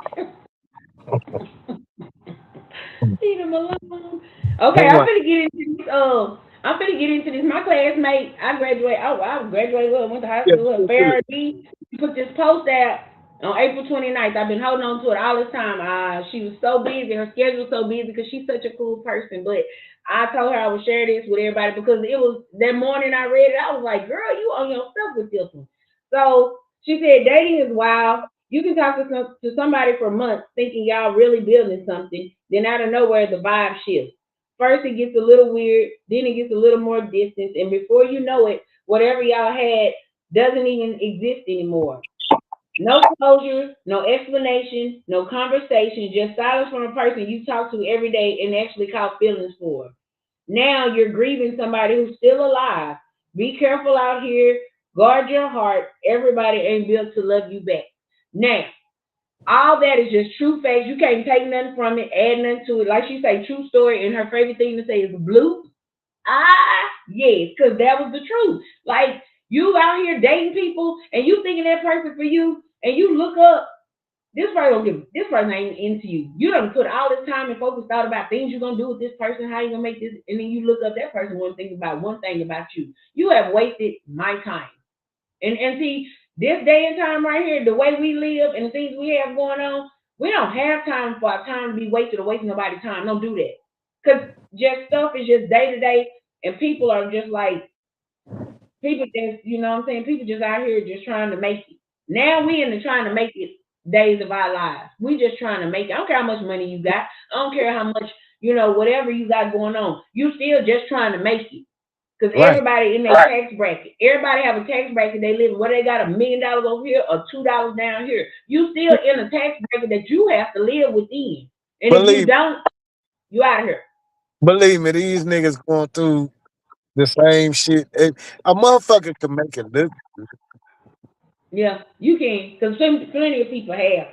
A: leave them alone. Okay,
B: Hang on.
A: I'm finna get into this. My classmate, I graduated. I graduated. Went to high
B: Yeah,
A: school.
B: yeah,
A: At
B: yeah.
A: Farragut. He put this post out. On April 29th. I've been holding on to it all this time. She was so busy. Her schedule was so busy because she's such a cool person. But I told her I would share this with everybody because it was that morning I read it. I was like, girl, you on your stuff with this one. So she said, dating is wild. You can talk to somebody for months thinking y'all really building something. Then out of nowhere, the vibe shifts. First, it gets a little weird. Then it gets a little more distance. And before you know it, whatever y'all had doesn't even exist anymore. No closure, no explanation, no conversation, just silence from a person you talk to every day and actually caught feelings for. Now you're grieving somebody who's still alive. Be careful out here. Guard your heart. Everybody ain't built to love you back. Now, all that is just true facts. You can't take nothing from it, add nothing to it. Like she say, true story, and her favorite thing to say is blue. Yes, because that was the truth. Like you out here dating people and you thinking that person for you, and you look up, this person ain't into you. You done put all this time and focus thought about things you're gonna do with this person, how you gonna make this, and then you look up that person one thing about one thing about you. You have wasted my time. And see, this day and time right here, the way we live and the things we have going on, we don't have time for our time to be wasted or wasting nobody's time. Don't do that. Cause just stuff is just day to day, and people are just like people just, you know what I'm saying? People just out here just trying to make it. Now we in the trying to make it days of our lives. We just trying to make it. I don't care how much money you got. I don't care how much, whatever you got going on. You still just trying to make it. Because
B: Right.
A: everybody in their tax bracket, everybody have a tax bracket they live in, whether they got $1 million over here or $2 down here. You still in a tax bracket that you have to live within. And if you
B: Believe
A: don't, you out of here.
B: believe me, these niggas going through the same shit. A motherfucker can make it look
A: Yeah, you can. Because plenty of people have.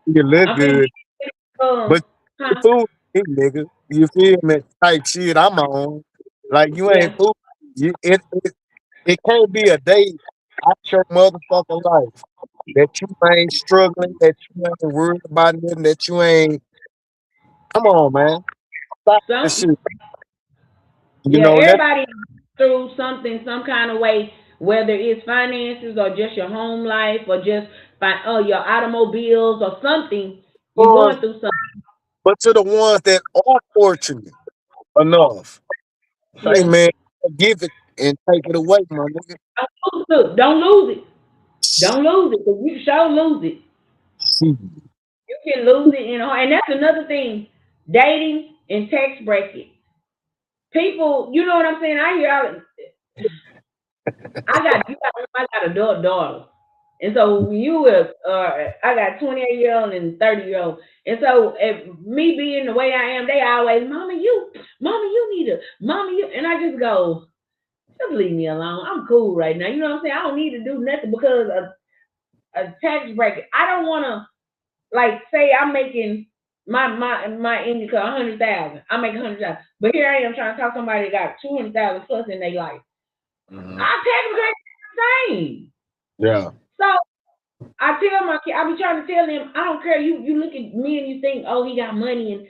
B: you can look
A: I'm finna
B: good, but you
A: huh?
B: fool me, nigga. You feel me? Type shit I'm on. Like you ain't
A: Yeah.
B: fool. It can't be a day out your motherfucking life that you ain't struggling, that you ain't worried about nothing, that you ain't. Come on, man. Stop this
A: Some
B: shit. You
A: Yeah,
B: know, let
A: everybody through something, some kind of way, whether it's finances or just your home life or just your automobiles or something. You're going
B: ones,
A: through something.
B: but to the ones that are fortunate enough, say,
A: Yeah.
B: man, give it and take it away, my nigga.
A: Don't lose it. Don't lose it. Don't lose it, because you sure lose it.
B: Shit.
A: You can lose it and that's another thing. Dating and tax bracket. People, you know what I'm saying? I got adult daughters. And so you were, I got 28-year-old and 30-year-old. And so me being the way I am, they always, Mama, you need a, Mama, you, and I just go, just leave me alone. I'm cool right now. You know what I'm saying? I don't need to do nothing because of a tax bracket. I don't want to, like, say I'm making my income 100,000. I make 100,000. But here I am trying to talk to somebody that got 200,000 plus in their life.
B: Mhm.
A: Our tax bracket is the same.
B: Yeah,
A: So I tell my kid, I be trying to tell them, I don't care. You look at me and you think, oh, he got money, and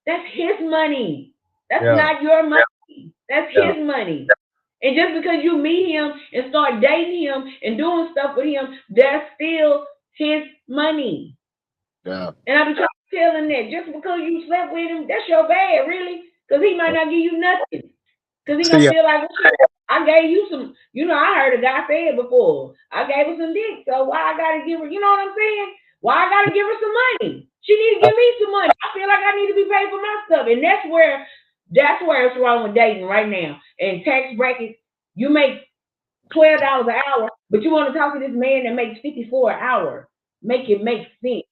A: that's his money. That's
B: yeah,
A: not your money. That's
B: yeah,
A: his money. And just because you meet him and start dating him and doing stuff with him, that's still his money.
B: yeah.
A: And I be trying to tell him that just because you slept with him, that's your bad, really. Because he might not give you nothing. Because he
B: See,
A: gonna feel like, well, I gave you some, I heard a guy say it before. I gave her some dick, so why I gotta give her, you know what I'm saying? Why I gotta give her some money? She need to
B: I,
A: give me some money. I feel like I need to be paid for my stuff. And that's where it's wrong with dating right now. And tax brackets, you make $12 an hour, but you want to talk to this man that makes 54 an hour. Make it make sense.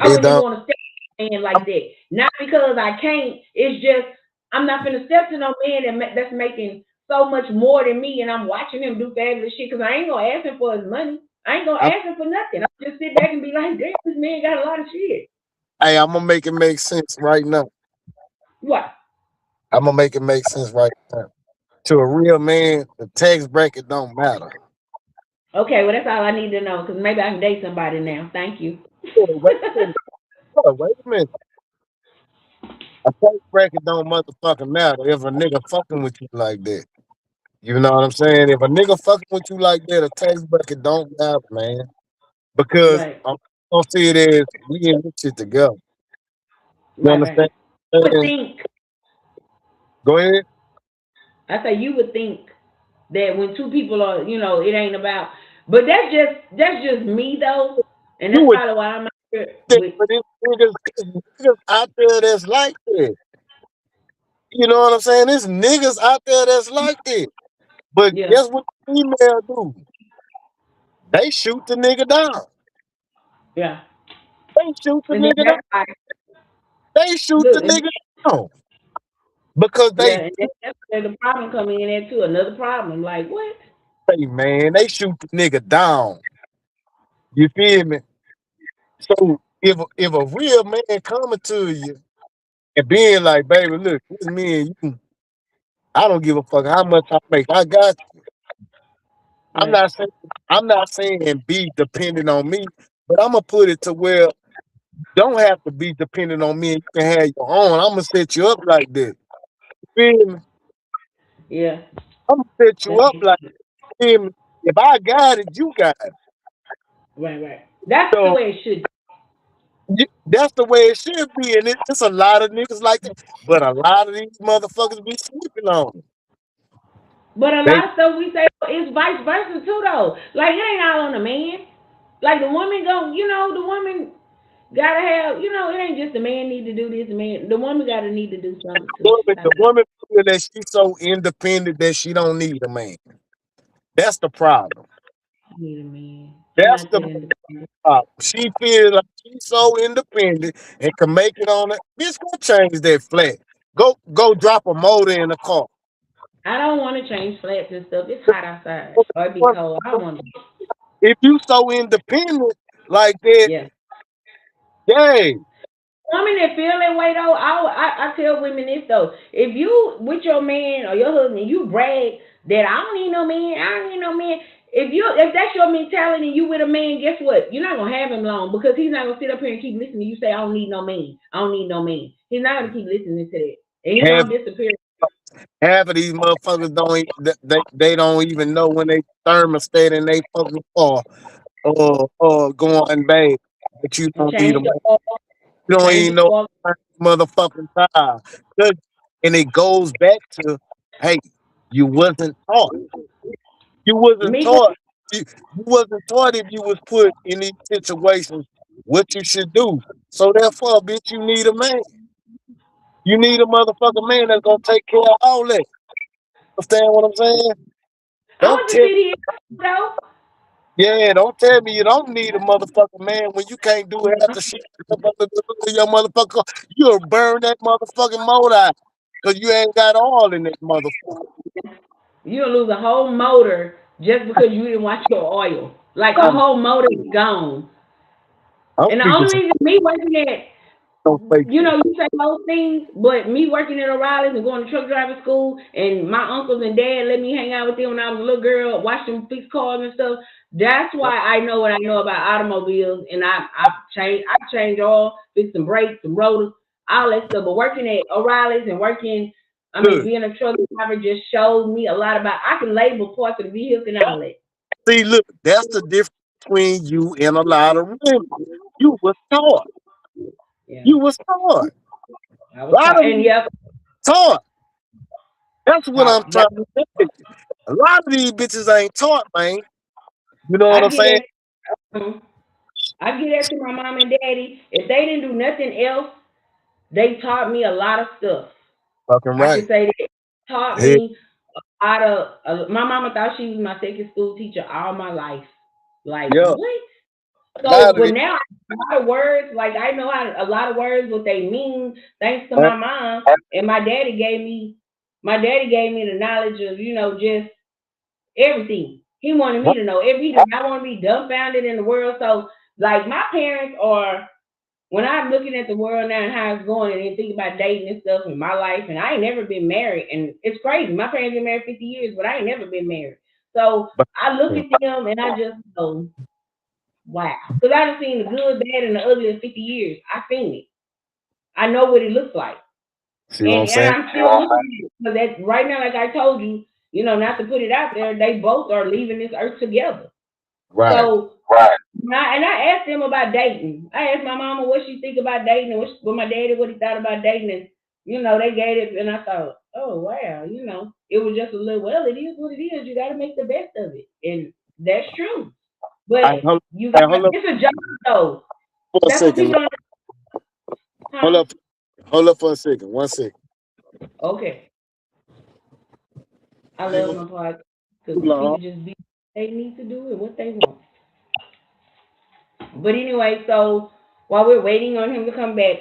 A: I
B: it
A: wouldn't even
B: don't.
A: want to step to a man like that. Not because I can't. It's just I'm not gonna step to no man that's making so much more than me, and I'm watching him do fabulous shit. Because I ain't gonna ask him for his money. I ain't gonna
B: I'm,
A: ask him for nothing. I'll just sit back and be like, damn, this man got a lot of shit.
B: hey, I'm gonna make it make sense right now.
A: What?
B: I'm gonna make it make sense right now. To a real man, the tax bracket don't matter.
A: Okay, well that's all I need to know. Because maybe I can date somebody now. Thank you.
B: Wait a minute. Wait a minute. A tax bracket don't motherfucking matter if a nigga fucking with you like that. You know what I'm saying? If a nigga fucking with you like that, a tax bracket don't matter, man. because
A: Right.
B: I'm gonna see it as we in this shit together. You
A: Right.
B: understand?
A: Right. You would think.
B: Go ahead.
A: I say you would think that when two people are, it ain't about. But that's just me though, and
B: You
A: that's
B: would
A: probably why I'm out here
B: think,
A: with.
B: but it's niggas out there that's like that. You know what I'm saying? There's niggas out there that's like that. But
A: Yeah.
B: guess what the female do? They shoot the nigga down.
A: Yeah.
B: They shoot the
A: And then
B: nigga down.
A: that's why.
B: They shoot the
A: Look.
B: nigga down because
A: Yeah,
B: they
A: and that's where the problem coming in there too. Another problem. Like what?
B: say, man, they shoot the nigga down. You feel me? So if a real man coming to you and being like, baby, look, this me and you, I don't give a fuck how much I make. I got you. I'm
A: Right.
B: not saying I'm not saying be dependent on me, but I'm gonna put it to where you don't have to be dependent on me and you can have your own. I'm gonna set you up like that. You feel me?
A: Yeah.
B: I'm gonna set you
A: That's
B: up like feel me? If I got it, you got it.
A: right. Right. That's the
B: So
A: way it should.
B: that's the way it should be, and it's a lot of niggas like that. But a lot of these motherfuckers be sleeping on it.
A: But a
B: They
A: lot of stuff we say is vice versa too, though. Like it ain't all on the man. Like the woman go, the woman gotta have, it ain't just the man need to do this. The woman gotta need to do something too.
B: the woman feel that she's so independent that she don't need a man. That's the problem.
A: I need a man. I'm
B: That's
A: not
B: the
A: that independent.
B: problem. She feels like she's so independent and can make it on it. Bitch, go change that flat. Go drop a motor in the car.
A: I don't want to change flats and stuff. It's hot outside or it be cold. I don't want to.
B: If you so independent like that,
A: Yeah.
B: dang,
A: Women that feel that way though, I tell women this though. If you with your man or your husband, you brag that I don't need no man, I don't need no man. If that's your mentality and you with a man, guess what? You're not gonna have him long because he's not gonna sit up here and keep listening to you say I don't need no man. I don't need no man. He's not gonna keep listening to that. And he
B: half
A: gonna disappear.
B: half of these motherfuckers they don't even know when they thermostat in they fucking car or going bad. But you don't need
A: Change
B: them.
A: the oil,
B: You don't
A: change
B: even
A: the
B: know
A: spark.
B: motherfucking time. Look, and it goes back to, hey, you wasn't taught. You wasn't
A: Me
B: taught. You wasn't taught if you was put in these situations what you should do. So therefore, bitch, you need a man. You need a motherfucking man that's gonna take care of all that. Understand what I'm saying?
A: I
B: Don't
A: want to
B: tell
A: sit here though.
B: yeah, don't tell me you don't need a motherfucking man when you can't do half the shit up under the hood of your motherfucker. You'll burn that motherfucking motor out. Cause you ain't got all in that motherfucker.
A: You'll lose a whole motor just because you didn't watch your oil. Like a
B: I'm,
A: whole motor is gone.
B: I'm
A: And the
B: speaking
A: only
B: from
A: reason me working at,
B: no fake shit.
A: you say most things, but me working at O'Reilly's and going to truck driving school, and my uncles and dad let me hang out with them when I was a little girl, watch them fix cars and stuff. That's why I know what I know about automobiles, and I changed all, fix some brakes, some rotors, all that stuff. But working at O'Reilly's and
B: Look,
A: being a truck driver just showed me a lot about. I can label parts of the vehicle and all that.
B: see, look, that's the difference between you and a lot of women. You was taught.
A: Yeah,
B: You was taught.
A: I
B: A
A: was
B: lot
A: taught,
B: of
A: and
B: them
A: yep,
B: taught. That's what I'm
A: taught.
B: trying to say. A lot of these bitches ain't taught, man. You know what
A: I
B: I'm
A: get
B: saying?
A: that. mhm. I get that to my mom and daddy. If they didn't do nothing else, they taught me a lot of stuff.
B: Fucking
A: I can
B: right.
A: say that taught
B: Hey,
A: me out of my mama thought she was my second school teacher all my life. Like
B: yeah.
A: what?
B: A
A: So,
B: lot of
A: but
B: these
A: now I know a lot of words. Like I know how a lot of words what they mean thanks to
B: man,
A: my mom and my daddy gave me. My daddy gave me the knowledge of just everything. He wanted me to know everything. He did not want to be dumbfounded in the world. So, like my parents are when I'm looking at the world now and how it's going and then thinking about dating and stuff in my life, and I ain't never been married, and it's crazy. My parents been married 50 years, but I ain't never been married. So
B: but
A: I look at them and I just go, wow. Because I done seen the good, bad, and the ugly in 50 years. I seen it. I know what it looks like.
B: see what I'm
A: And
B: saying?
A: I'm still looking at it. Because that, right now, like I told you, not to put it out there, they both are leaving this earth together.
B: Right.
A: So
B: Right.
A: And I asked them about dating. I asked my mama what she think about dating, and what my daddy what he thought about dating, and they gave it, and I thought, oh wow, it was just a little. Well, it is what it is. You got to make the best of it, and that's true. But
B: I hold,
A: you got
B: hold up
A: it's a job though.
B: for a
A: That's what
B: second.
A: people don't.
B: Hold
A: Huh?
B: up, hold up for a second. 1 second.
A: Okay, I
B: I ain't
A: love
B: gonna
A: my podcast
B: be
A: because
B: too long.
A: people just be they need to do it what they want. But anyway, so while we're waiting on him to come back,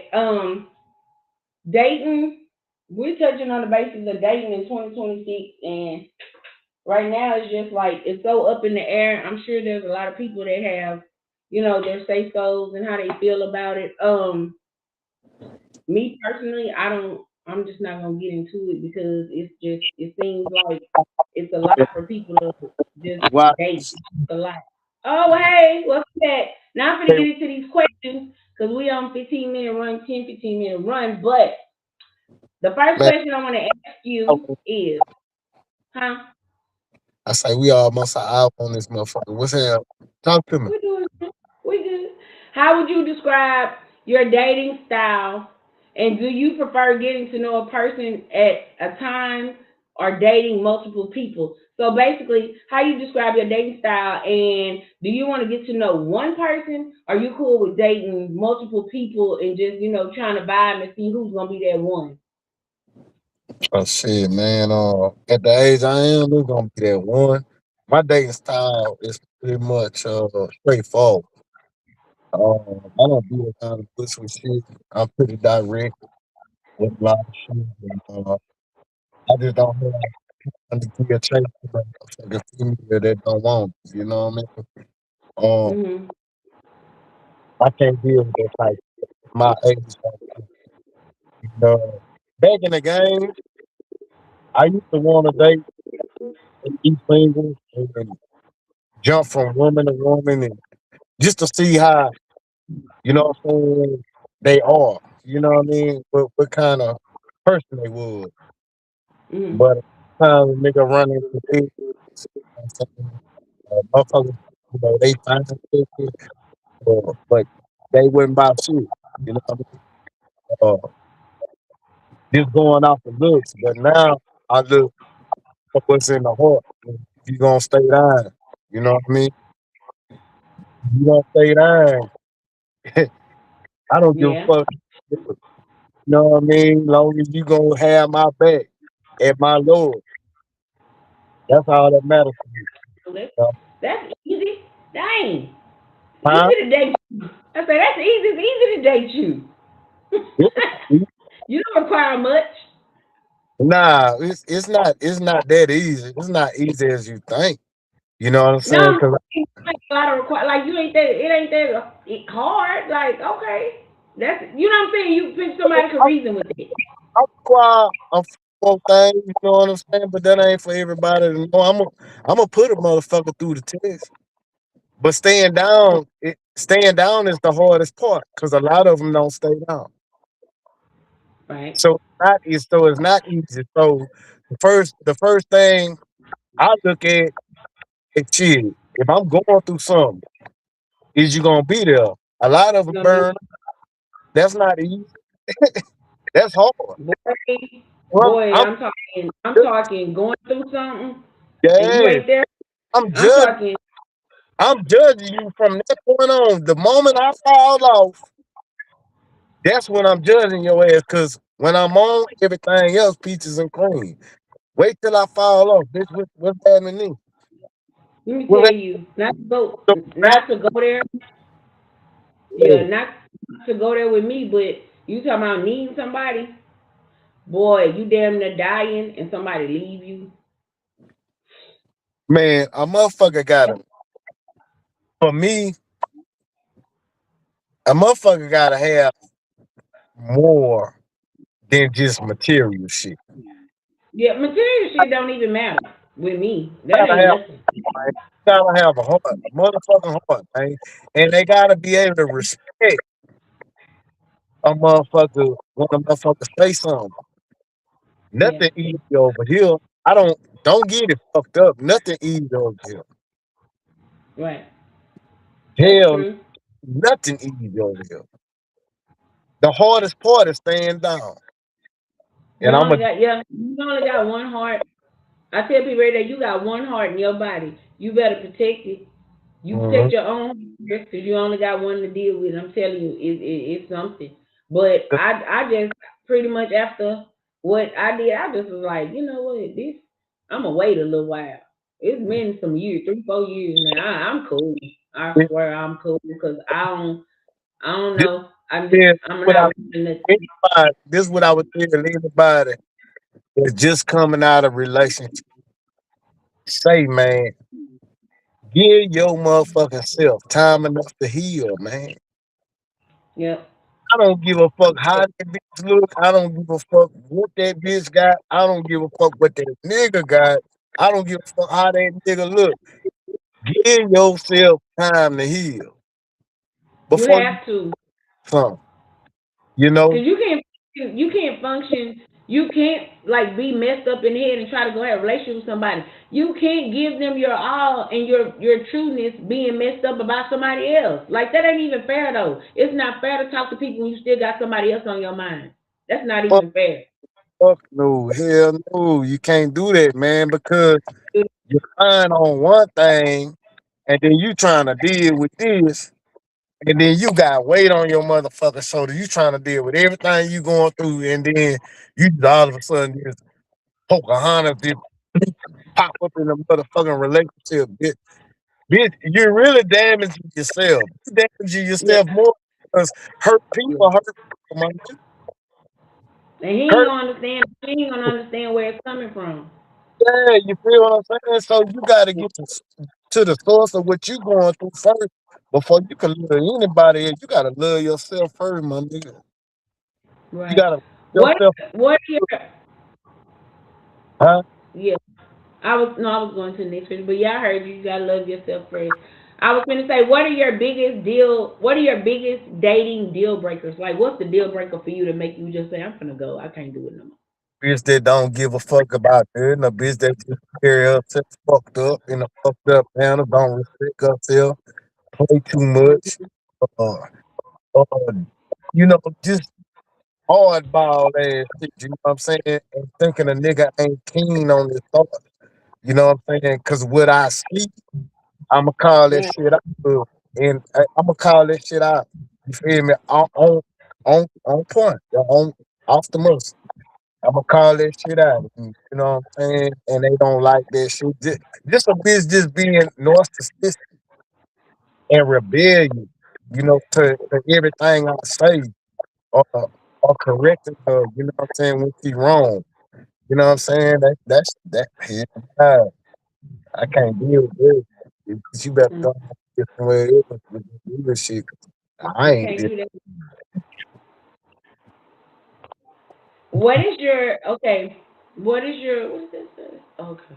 A: dating, we're touching on the basis of dating in 2026, and right now it's just like it's so up in the air. I'm sure there's a lot of people that have, their say so's and how they feel about it. Me personally, I don't. I'm just not gonna get into it because it seems like it's a lot for people to just
B: Why?
A: date. It's a lot. Oh hey, what's that? Now I'm gonna get into these questions because we on 15-minute run, 10-15-minute run. But the first
B: Man,
A: question I want to ask you is, huh?
B: I say we almost an hour on this motherfucker. What's up? Talk to me.
A: We doing good. We good. How would you describe your dating style? And do you prefer getting to know a person at a time or dating multiple people? So basically, how you describe your dating style, and do you want to get to know one person? Are you cool with dating multiple people and just trying to vibe and see who's gonna be that one?
B: Oh shit, man. At the age I am, it's gonna be that one. My dating style is pretty much straightforward. I don't do a lot of push with shit. I'm pretty direct with a lot of shit. And, I just don't have time to be a chase for a motherfucking female that don't want it, you know what I mean? Um,
A: Mhm.
B: I can't deal with that type. My age, you know. Back in the game, I used to want to date and keep single and jump from woman to woman and just to see how, you know what I'm saying, they are. You know what I mean? What kind of person they was.
A: Mhm.
B: But time a nigga run into this, you know what I'm saying? Motherfuckers, they find it, but they wouldn't buy shit. You know what I mean? Just going off the looks. But now I look at what's in the heart. If you gonna stay down, you know what I mean? If you gonna stay down, I don't give a
A: Yeah.
B: fuck. You know what I mean? Long as you gonna have my back at my Lord, that's all that matters to me.
A: So that's
B: You know?
A: that's easy. Dang.
B: Huh?
A: Easy to date you. I say that's easy. It's easy to date you.
B: Yeah.
A: You don't require much.
B: Nah, it's not that easy. It's not easy as you think. You know what I'm
A: No,
B: saying?
A: I'm
B: Because
A: saying you ain't a lot of require. Like you ain't that. It ain't that hard. Like okay, that's what I'm saying. You pick somebody can
B: I,
A: reason with it.
B: I require a few more things. You know what I'm saying? But that ain't for everybody to know. I'm gonna put a motherfucker through the test. But staying down is the hardest part because a lot of them don't stay down.
A: Right.
B: So it's not easy. So the first thing I look at is shit. If I'm going through something, is you gonna be there? A lot of them
A: No, no,
B: burn. That's not easy. That's hard.
A: boy,
B: Well,
A: boy.
B: I'm,
A: I'm talking going through something, and you
B: yes,
A: ain't there.
B: I'm
A: I'm
B: judging.
A: talking.
B: I'm judging you from that point on. The moment I fall off, that's when I'm judging your ass. Cause when I'm on, everything else peaches and cream. Wait till I fall off, bitch. What's happening? To me?
A: Let me
B: What's
A: tell you,
B: happening?
A: not to go there. Yeah,
B: Yeah.
A: not to go there with me, but you talking about needing somebody, boy, you damn near dying and somebody leave you.
B: Man, a motherfucker gotta, for me, a motherfucker gotta have more than just material shit.
A: Yeah, material shit don't even matter with me. That
B: Gotta
A: ain't
B: have,
A: nothing.
B: man. Gotta have a heart, a motherfucking heart, man. And they gotta be able to respect a motherfucker when a motherfucker say something.
A: Yeah,
B: Nothing easy over here. I don't get it fucked up. Nothing easy over here.
A: right. That's
B: Hell,
A: true.
B: nothing easy over here. The hardest part is staying down.
A: You
B: And I'm a
A: only got yeah, you only got one heart. I tell people every day, you got one heart in your body. You better protect it. You
B: mhm.
A: protect your own because you only got one to deal with. I'm telling you, it's something. But I just pretty much after what I did, I just was like, you know what, this I'm gonna wait a little while. It's been some years, 3, 4 years now. I'm cool. I
B: This,
A: swear I'm cool because I don't
B: this,
A: know.
B: is
A: I'm
B: what I
A: not listening to
B: this what I would tell anybody that's just coming out of relationship. Say, man, give your motherfucking self time enough to heal, man.
A: Yep.
B: I don't give a fuck how that bitch look. I don't give a fuck what that bitch got. I don't give a fuck what that nigga got. I don't give a fuck how that nigga look. Give yourself time to heal
A: You
B: before you
A: have to.
B: come. You know,
A: Cause you can't function. You can't like be messed up in the head and try to go have a relationship with somebody. You can't give them your all and your trueness being messed up about somebody else. Like that ain't even fair though. It's not fair to talk to people when you still got somebody else on your mind. That's not
B: fuck,
A: even fair.
B: fuck no, hell no, you can't do that, man, because you're fine on one thing, and then you trying to deal with this, and then you got weight on your motherfucking shoulder. You trying to deal with everything you going through, and then you just all of a sudden just Pocahontas just pop up in a motherfucking relationship. Bitch, you're really damaging yourself. You damaging
A: Yeah.
B: yourself more because hurt people, man.
A: And he ain't
B: Hurt,
A: gonna understand. He ain't gonna understand where it's coming from.
B: yeah, you feel what I'm saying? So you got to get to the source of what you going through first before you can love anybody else. You got to love yourself first, my nigga. You
A: Right.
B: got to
A: What
B: yourself,
A: what are your
B: huh?
A: yeah. I was going to the next question, but yeah, I heard you. You gotta love yourself first. I was gonna say, what are your biggest dating deal breakers? Like, what's the deal breaker for you to make you just say, I'm gonna go, I can't do it no more.
B: Bitch that don't give a fuck about it. A bitch that just carry herself fucked up in a fucked up manner, don't respect herself, play too much. Uh, uh, just hardball ass shit, you know what I'm saying? And thinking a nigga ain't keen on this thought, you know what I'm saying? Cause what I see, I'ma call that
A: Right,
B: shit out. And I'ma call that shit out. You feel me? On point. On off the muscle. I'ma call that shit out. You know what I'm saying? And they don't like that shit. Just a bitch just being narcissistic and rebellious, to everything I say or or correcting her, you know what I'm saying, when she wrong. You know what I'm saying? That hell nah, I can't deal with this. You better
A: mm,
B: go somewhere else with this shit. I
A: you
B: ain't
A: can't
B: this.
A: do that. What is your okay? What is your what is this? Okay.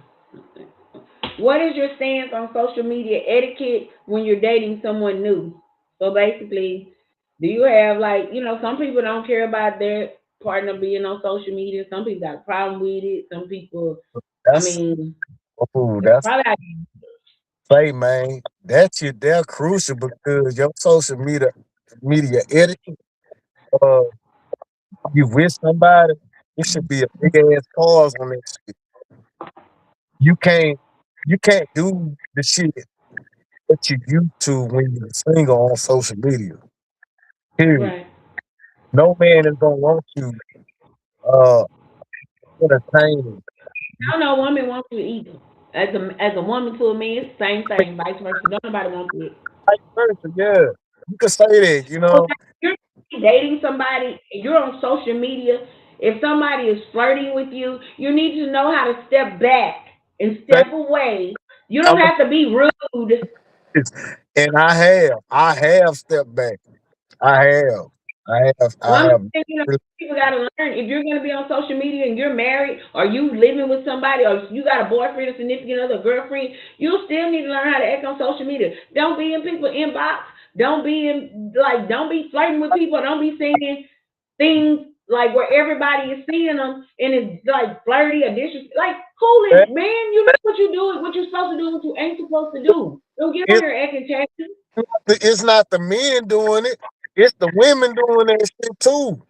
A: What is your stance on social media etiquette when you're dating someone new? So basically, do you have like some people don't care about their partner being on social media. Some people got a problem with it. Some people, I
B: That's
A: mean, it's
B: that's
A: probably
B: say, man. They're crucial because your social media etiquette, uh you with somebody, it should be a big ass pause on that shit. You can't you can't do the shit that you used to when you're single on social media. Period.
A: right.
B: No man is gonna want you uh entertaining.
A: I don't know. Women want you either. As a woman to a man, it's the same thing. Vice versa. Don't nobody want it.
B: Vice versa, yeah. You can say that,
A: So if you're dating somebody, you're on social media. If somebody is flirting with you, you need to know how to step back and
B: say,
A: step away. You
B: I'm
A: don't
B: a
A: have to be rude.
B: and I have stepped back. I have. I
A: Well, I'm
B: have
A: saying, people got to learn. If you're going to be on social media and you're married, or you living with somebody, or you got a boyfriend, a significant other, a girlfriend, you still need to learn how to act on social media. Don't be in people inbox. Don't be flirting with people. Don't be saying things like where everybody is seeing them and it's like flirty or disrespectful. Like, cool it, man. You know what you do, what you're supposed to do, what you ain't supposed to do. Don't get on
B: it's
A: here acting tacky.
B: It's not the men doing it. It's the women doing that shit too.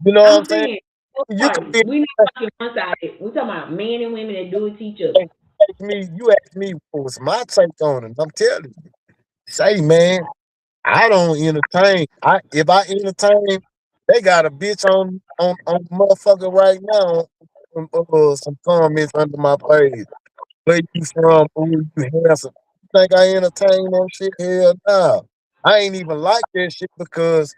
B: You know what I'm
A: I'm
B: saying?
A: saying both
B: You could
A: parties.
B: be
A: We not talking one sided. We talking about men and women that do it to each other.
B: you ask me what was my take on it. I'm telling you. Say, man, I don't entertain. If I entertain, they got a bitch on motherfucker right now. Some comments under my page. Where you from? Who you handsome? You think I entertain that shit? Hell no. I ain't even like that shit because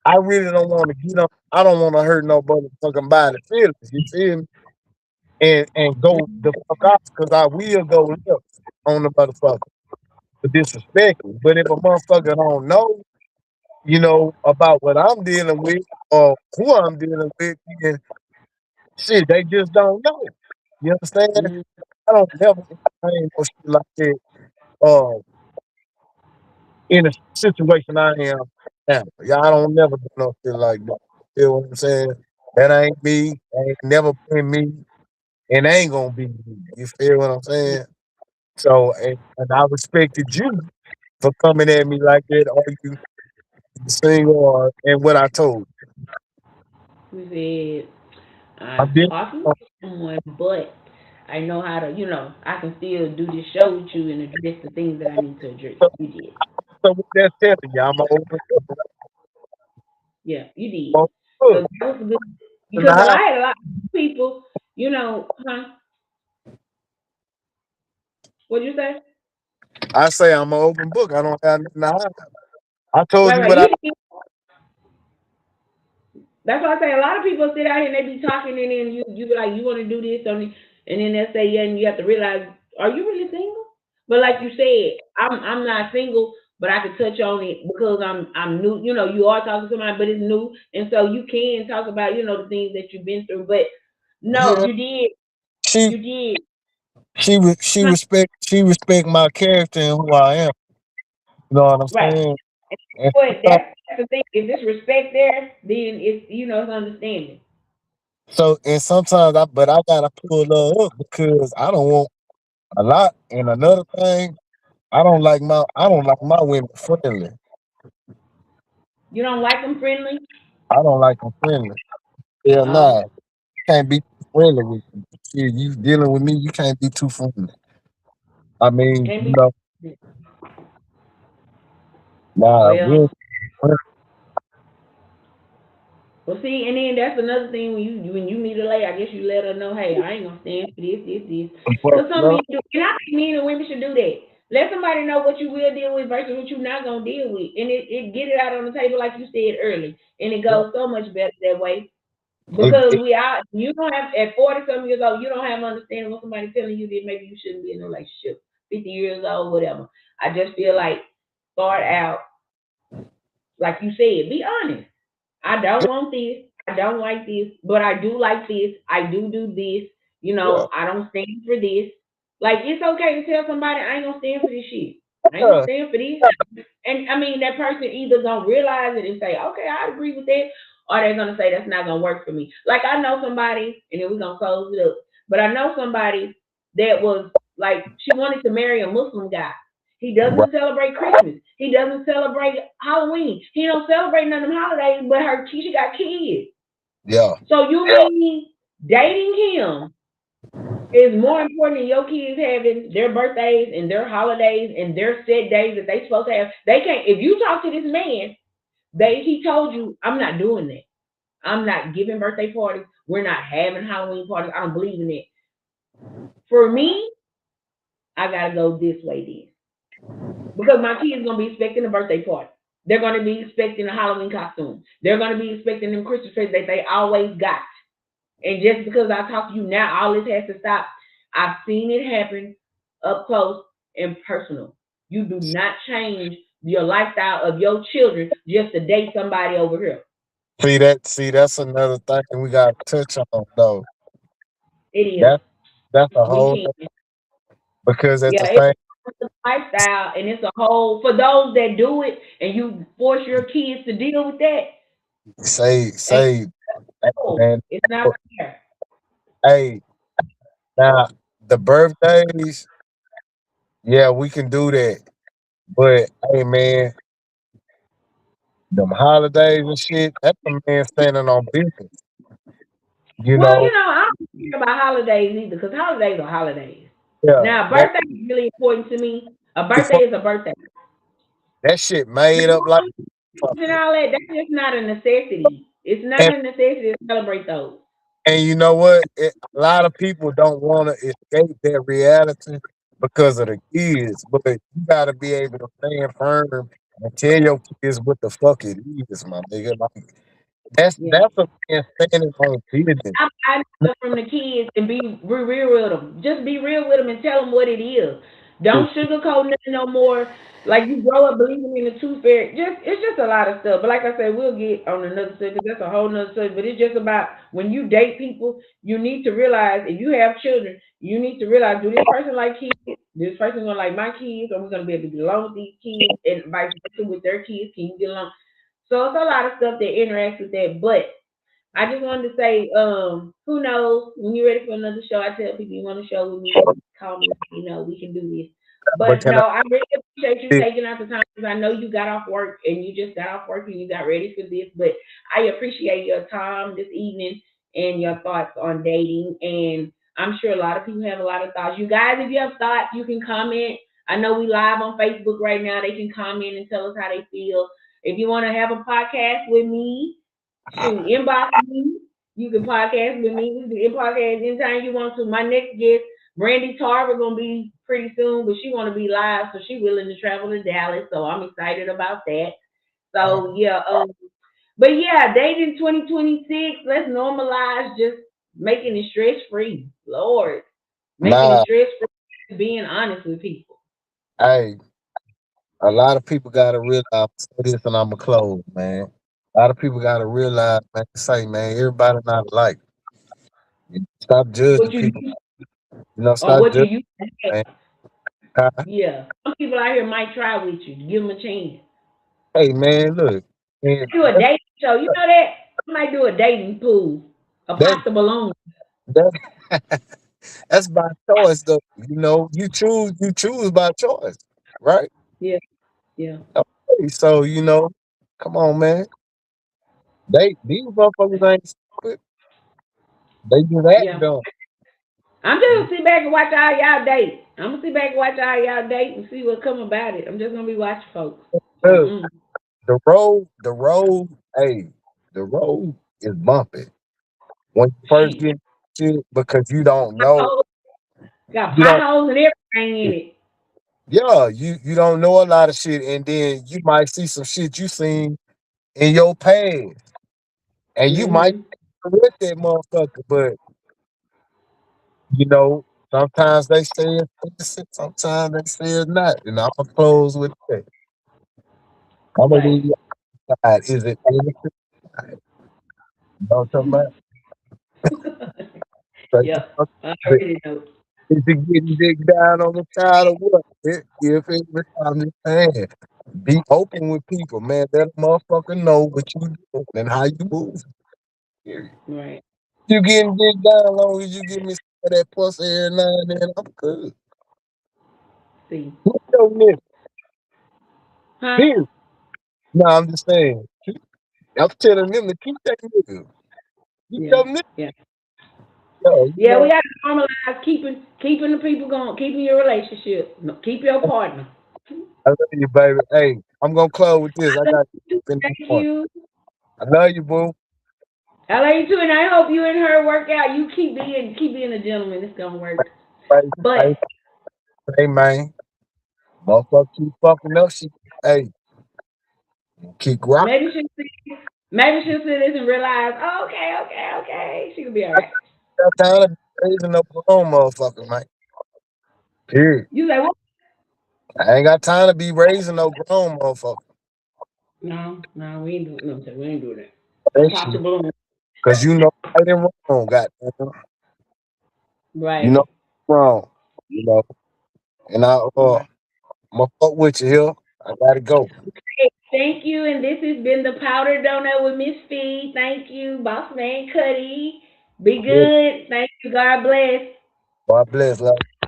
B: I really don't want to get up. I don't want to hurt nobody fucking body feelings. You feel me? And go the fuck off because I will go left on the motherfucker for disrespecting. But if a motherfucker don't know, about what I'm dealing with or who I'm dealing with, then shit, they just don't know. You understand?
A: Mm,
B: I don't never entertain no shit like that. Uh, in a situation I am now. Yeah, I don't never do no shit like that. You feel what I'm saying? That ain't me. Ain't never been me, and ain't gonna be me. You feel what I'm saying? So, and I respected you for coming at me like that. Are you single? And what I told
A: we said
B: I
A: I
B: did.
A: often with someone, but I know how to, I can still do this show with you and address the things that I need to address.
B: So,
A: You did.
B: so with that telling you, I'm an open book.
A: Yeah, you did.
B: Open book.
A: So that was good
B: And
A: because a
B: I,
A: lot, a lot of people, huh? What'd you say?
B: I say I'm an open book. I don't have nothing to hide. I told
A: Right,
B: you
A: right.
B: what I.
A: You did. That's why I say a lot of people sit out here and they be talking and then you be like you want to do this on and then they say yeah and you have to realize are you really single? But like you said, I'm not single, but I can touch on it because I'm new. You are talking to somebody, but it's new, and so you can talk about the things that you've been through. But no,
B: Yeah,
A: you did,
B: she
A: you did.
B: she respect my character and who I am. You know what I'm
A: Right.
B: saying? And
A: But that's the thing. If there's respect there, then it's understanding.
B: and sometimes I gotta pull her up because I don't want a lot. And another thing, I don't like my women friendly.
A: You don't like them friendly.
B: I don't like them friendly. Hell
A: Oh,
B: nah. You can't be too friendly with me. Shit, you dealing with me, you can't be too friendly. I mean,
A: can't be.
B: nah, we
A: Well,
B: ain't friendly.
A: well, see, and then that's another thing when you meet a lady, I guess you let her know, hey, I ain't gonna stand for this.
B: But
A: Cause some
B: love,
A: men do, and I think men and women should do that. Let somebody know what you will deal with versus what you're not gonna deal with, and it get it out on the table like you said earlier, and it
B: yeah,
A: goes so much better that way.
B: it,
A: Because
B: it,
A: you don't have at 40 some years old, you don't have understanding what somebody telling you that maybe you shouldn't be in a relationship. 50 years old, whatever. I just feel like start out like you said, be honest. I don't want this. I don't like this, but I do like this. I do this.
B: yeah,
A: I don't stand for this. Like it's okay to tell somebody I ain't gonna stand for this shit. I ain't gonna
B: yeah,
A: stand for this. And I mean that person either gonna realize it and say, okay, I agree with that, or they're gonna say that's not gonna work for me. Like I know somebody, and then we're gonna close it up. But I know somebody that was like she wanted to marry a Muslim guy. He
B: right,
A: doesn't celebrate Christmas. He doesn't celebrate Halloween. He don't celebrate none of them holidays, but she got kids.
B: yeah.
A: So you mean dating him is more important than your kids having their birthdays and their holidays and their set days that they supposed to have. They can't. If you talk to this man, he told you, I'm not doing that. I'm not giving birthday parties. We're not having Halloween parties. I don't believe in it. For me, I gotta go this way then. Because my kids gonna be expecting a birthday party. They're gonna be expecting a Halloween costume. They're gonna be expecting them Christmas trees that they always got. And just because I talk to you now, all this has to stop. I've seen it happen up close and personal. You do not change your lifestyle of your children just to date somebody over here.
B: See, that's another thing we gotta touch on though.
A: It is.
B: That that's a
A: We
B: whole
A: can.
B: because at
A: Yeah,
B: the
A: it's
B: same
A: a lifestyle and it's a whole for those that do it and you force your kids to deal with that.
B: say
A: And
B: say hey,
A: no,
B: man,
A: it's not fair.
B: hey, now the birthdays, yeah, we can do that. But hey, man, them holidays and shit, that's a man standing on business. You
A: Well,
B: know,
A: I don't care about holidays either, because holidays are holidays.
B: yeah,
A: Now, birthday is really important to me. A birthday is a birthday.
B: that shit made up like
A: And
B: fucking.
A: all that, that's just not a necessity. It's not
B: And
A: a necessity to celebrate those.
B: and you know what? A lot of people don't want to escape that reality because of the kids, but you got to be able to stand firm and tell your kids what the fuck it is, my nigga. Like
A: Yeah.
B: that's a man standing on business.
A: I know from the kids and be real with them. Just be real with them and tell them what it is. Don't sugarcoat nothing no more. Like you grow up believing in the tooth fairy. It's just a lot of stuff. But like I said, we'll get on another subject. That's a whole nother subject. But it's just about when you date people, you need to realize if you have children, you need to realize do this person like kids? This person gonna like my kids, or we're gonna be able to get along with these kids and vice versa with their kids. Can you get along? So it's a lot of stuff that interacts with that. But I just wanted to say, who knows? When you're ready for another show, I tell people you want a show with me, call me. We can do this.
B: But
A: But
B: can I?
A: no, I really appreciate you taking out the time because I know you got off work and you just got off work and you got ready for this. But I appreciate your time this evening and your thoughts on dating. And I'm sure a lot of people have a lot of thoughts. You guys, if you have thoughts, you can comment. I know we live on Facebook right now. They can comment and tell us how they feel. If you want to have a podcast with me, shoot, inbox me. You can podcast with me. We can podcast anytime you want to. My next guest, Brandy Tarver, gonna be pretty soon, but she want to be live, so she willing to travel to Dallas. So I'm excited about that. So yeah, but yeah, dating 2026. Let's normalize just making it stress free. Lord, making it
B: Nah,
A: stress free. Being honest with people.
B: hey, a lot of people gotta realize this, and I'ma close, man. A lot of people gotta realize, man. Say, man, everybody not alike. Stop judging
A: What you
B: people.
A: use or
B: Stop
A: what you
B: judging,
A: used to have.
B: man. Huh?
A: Yeah, some people out here might try with you. Give them a chance.
B: Hey, man, look, and
A: Do a dating show. You know that? I might do a dating pool, a
B: that
A: pasta balloon.
B: that that's by choice, though. You choose by choice, right?
A: Yeah, yeah,
B: Okay, so come on, man. These motherfuckers ain't stupid. They just act
A: yeah.
B: dumb.
A: I'm just gonna sit back and watch all y'all date. I'm gonna sit back and watch all y'all date and see what come about it. I'm just gonna be watching folks.
B: Look,
A: Mm-mm.
B: hey, the road is bumpy when you first
A: Shit.
B: get shit because you don't know.
A: Potholes, got
B: You don't,
A: potholes and everything in it.
B: yeah, you don't know a lot of shit, and then you might see some shit you seen in your past, and you might
A: Mm-hmm.
B: correct that motherfucker, but you know, sometimes they say it's innocent, sometimes they say it's not, and I'm gonna close with that. I'm gonna
A: Right.
B: leave you outside. Is it innocent? You know what I'm talking about? Straight the
A: Yep.
B: fuck
A: I
B: up.
A: already know.
B: Is it getting dick down on the side of what? If it, I'm just saying, be open with people, man. That motherfucker know what you do and how you move. Period.
A: Right.
B: You getting dick down, long as you give me some of that pussy every now and then, I'm good.
A: See.
B: What's your nigga?
A: Huh?
B: Period. No, I'm just saying. I'm telling them to keep that nigga. Keep
A: Yeah.
B: your nigga.
A: Yeah.
B: Yo,
A: Yeah, we got to normalize keeping the people going, keeping your relationship. No, keep your partner.
B: I love you, baby. Hey, I'm gonna close with this. I
A: I love
B: got
A: you.
B: in the
A: Thank
B: morning.
A: you.
B: I love you, boo.
A: I love you too, and I hope you and her work out. You keep being a gentleman. It's gonna work.
B: Hey,
A: But
B: hey, hey, man. Motherfucker keep fucking up. Hey, keep rocking.
A: maybe maybe she'll see this and realize, oh, okay, okay, okay, she'll be all right.
B: Got time to be raising no grown motherfucker, man. Period.
A: You say, well,
B: I ain't got time to be raising no grown motherfucker.
A: no, no, we ain't doing no, we ain't doing that. No
B: That shit.
A: possible.
B: Cause you know right and wrong, goddamn. You know
A: Right,
B: wrong. You know. And
A: right.
B: I'ma fuck with you here. I gotta go.
A: Hey, thank you, and this has been the Powder Donut with Miss Fee. Thank you, Boss Man Cuddy. Be
B: Yeah.
A: good. Thank you. God bless.
B: God bless, love.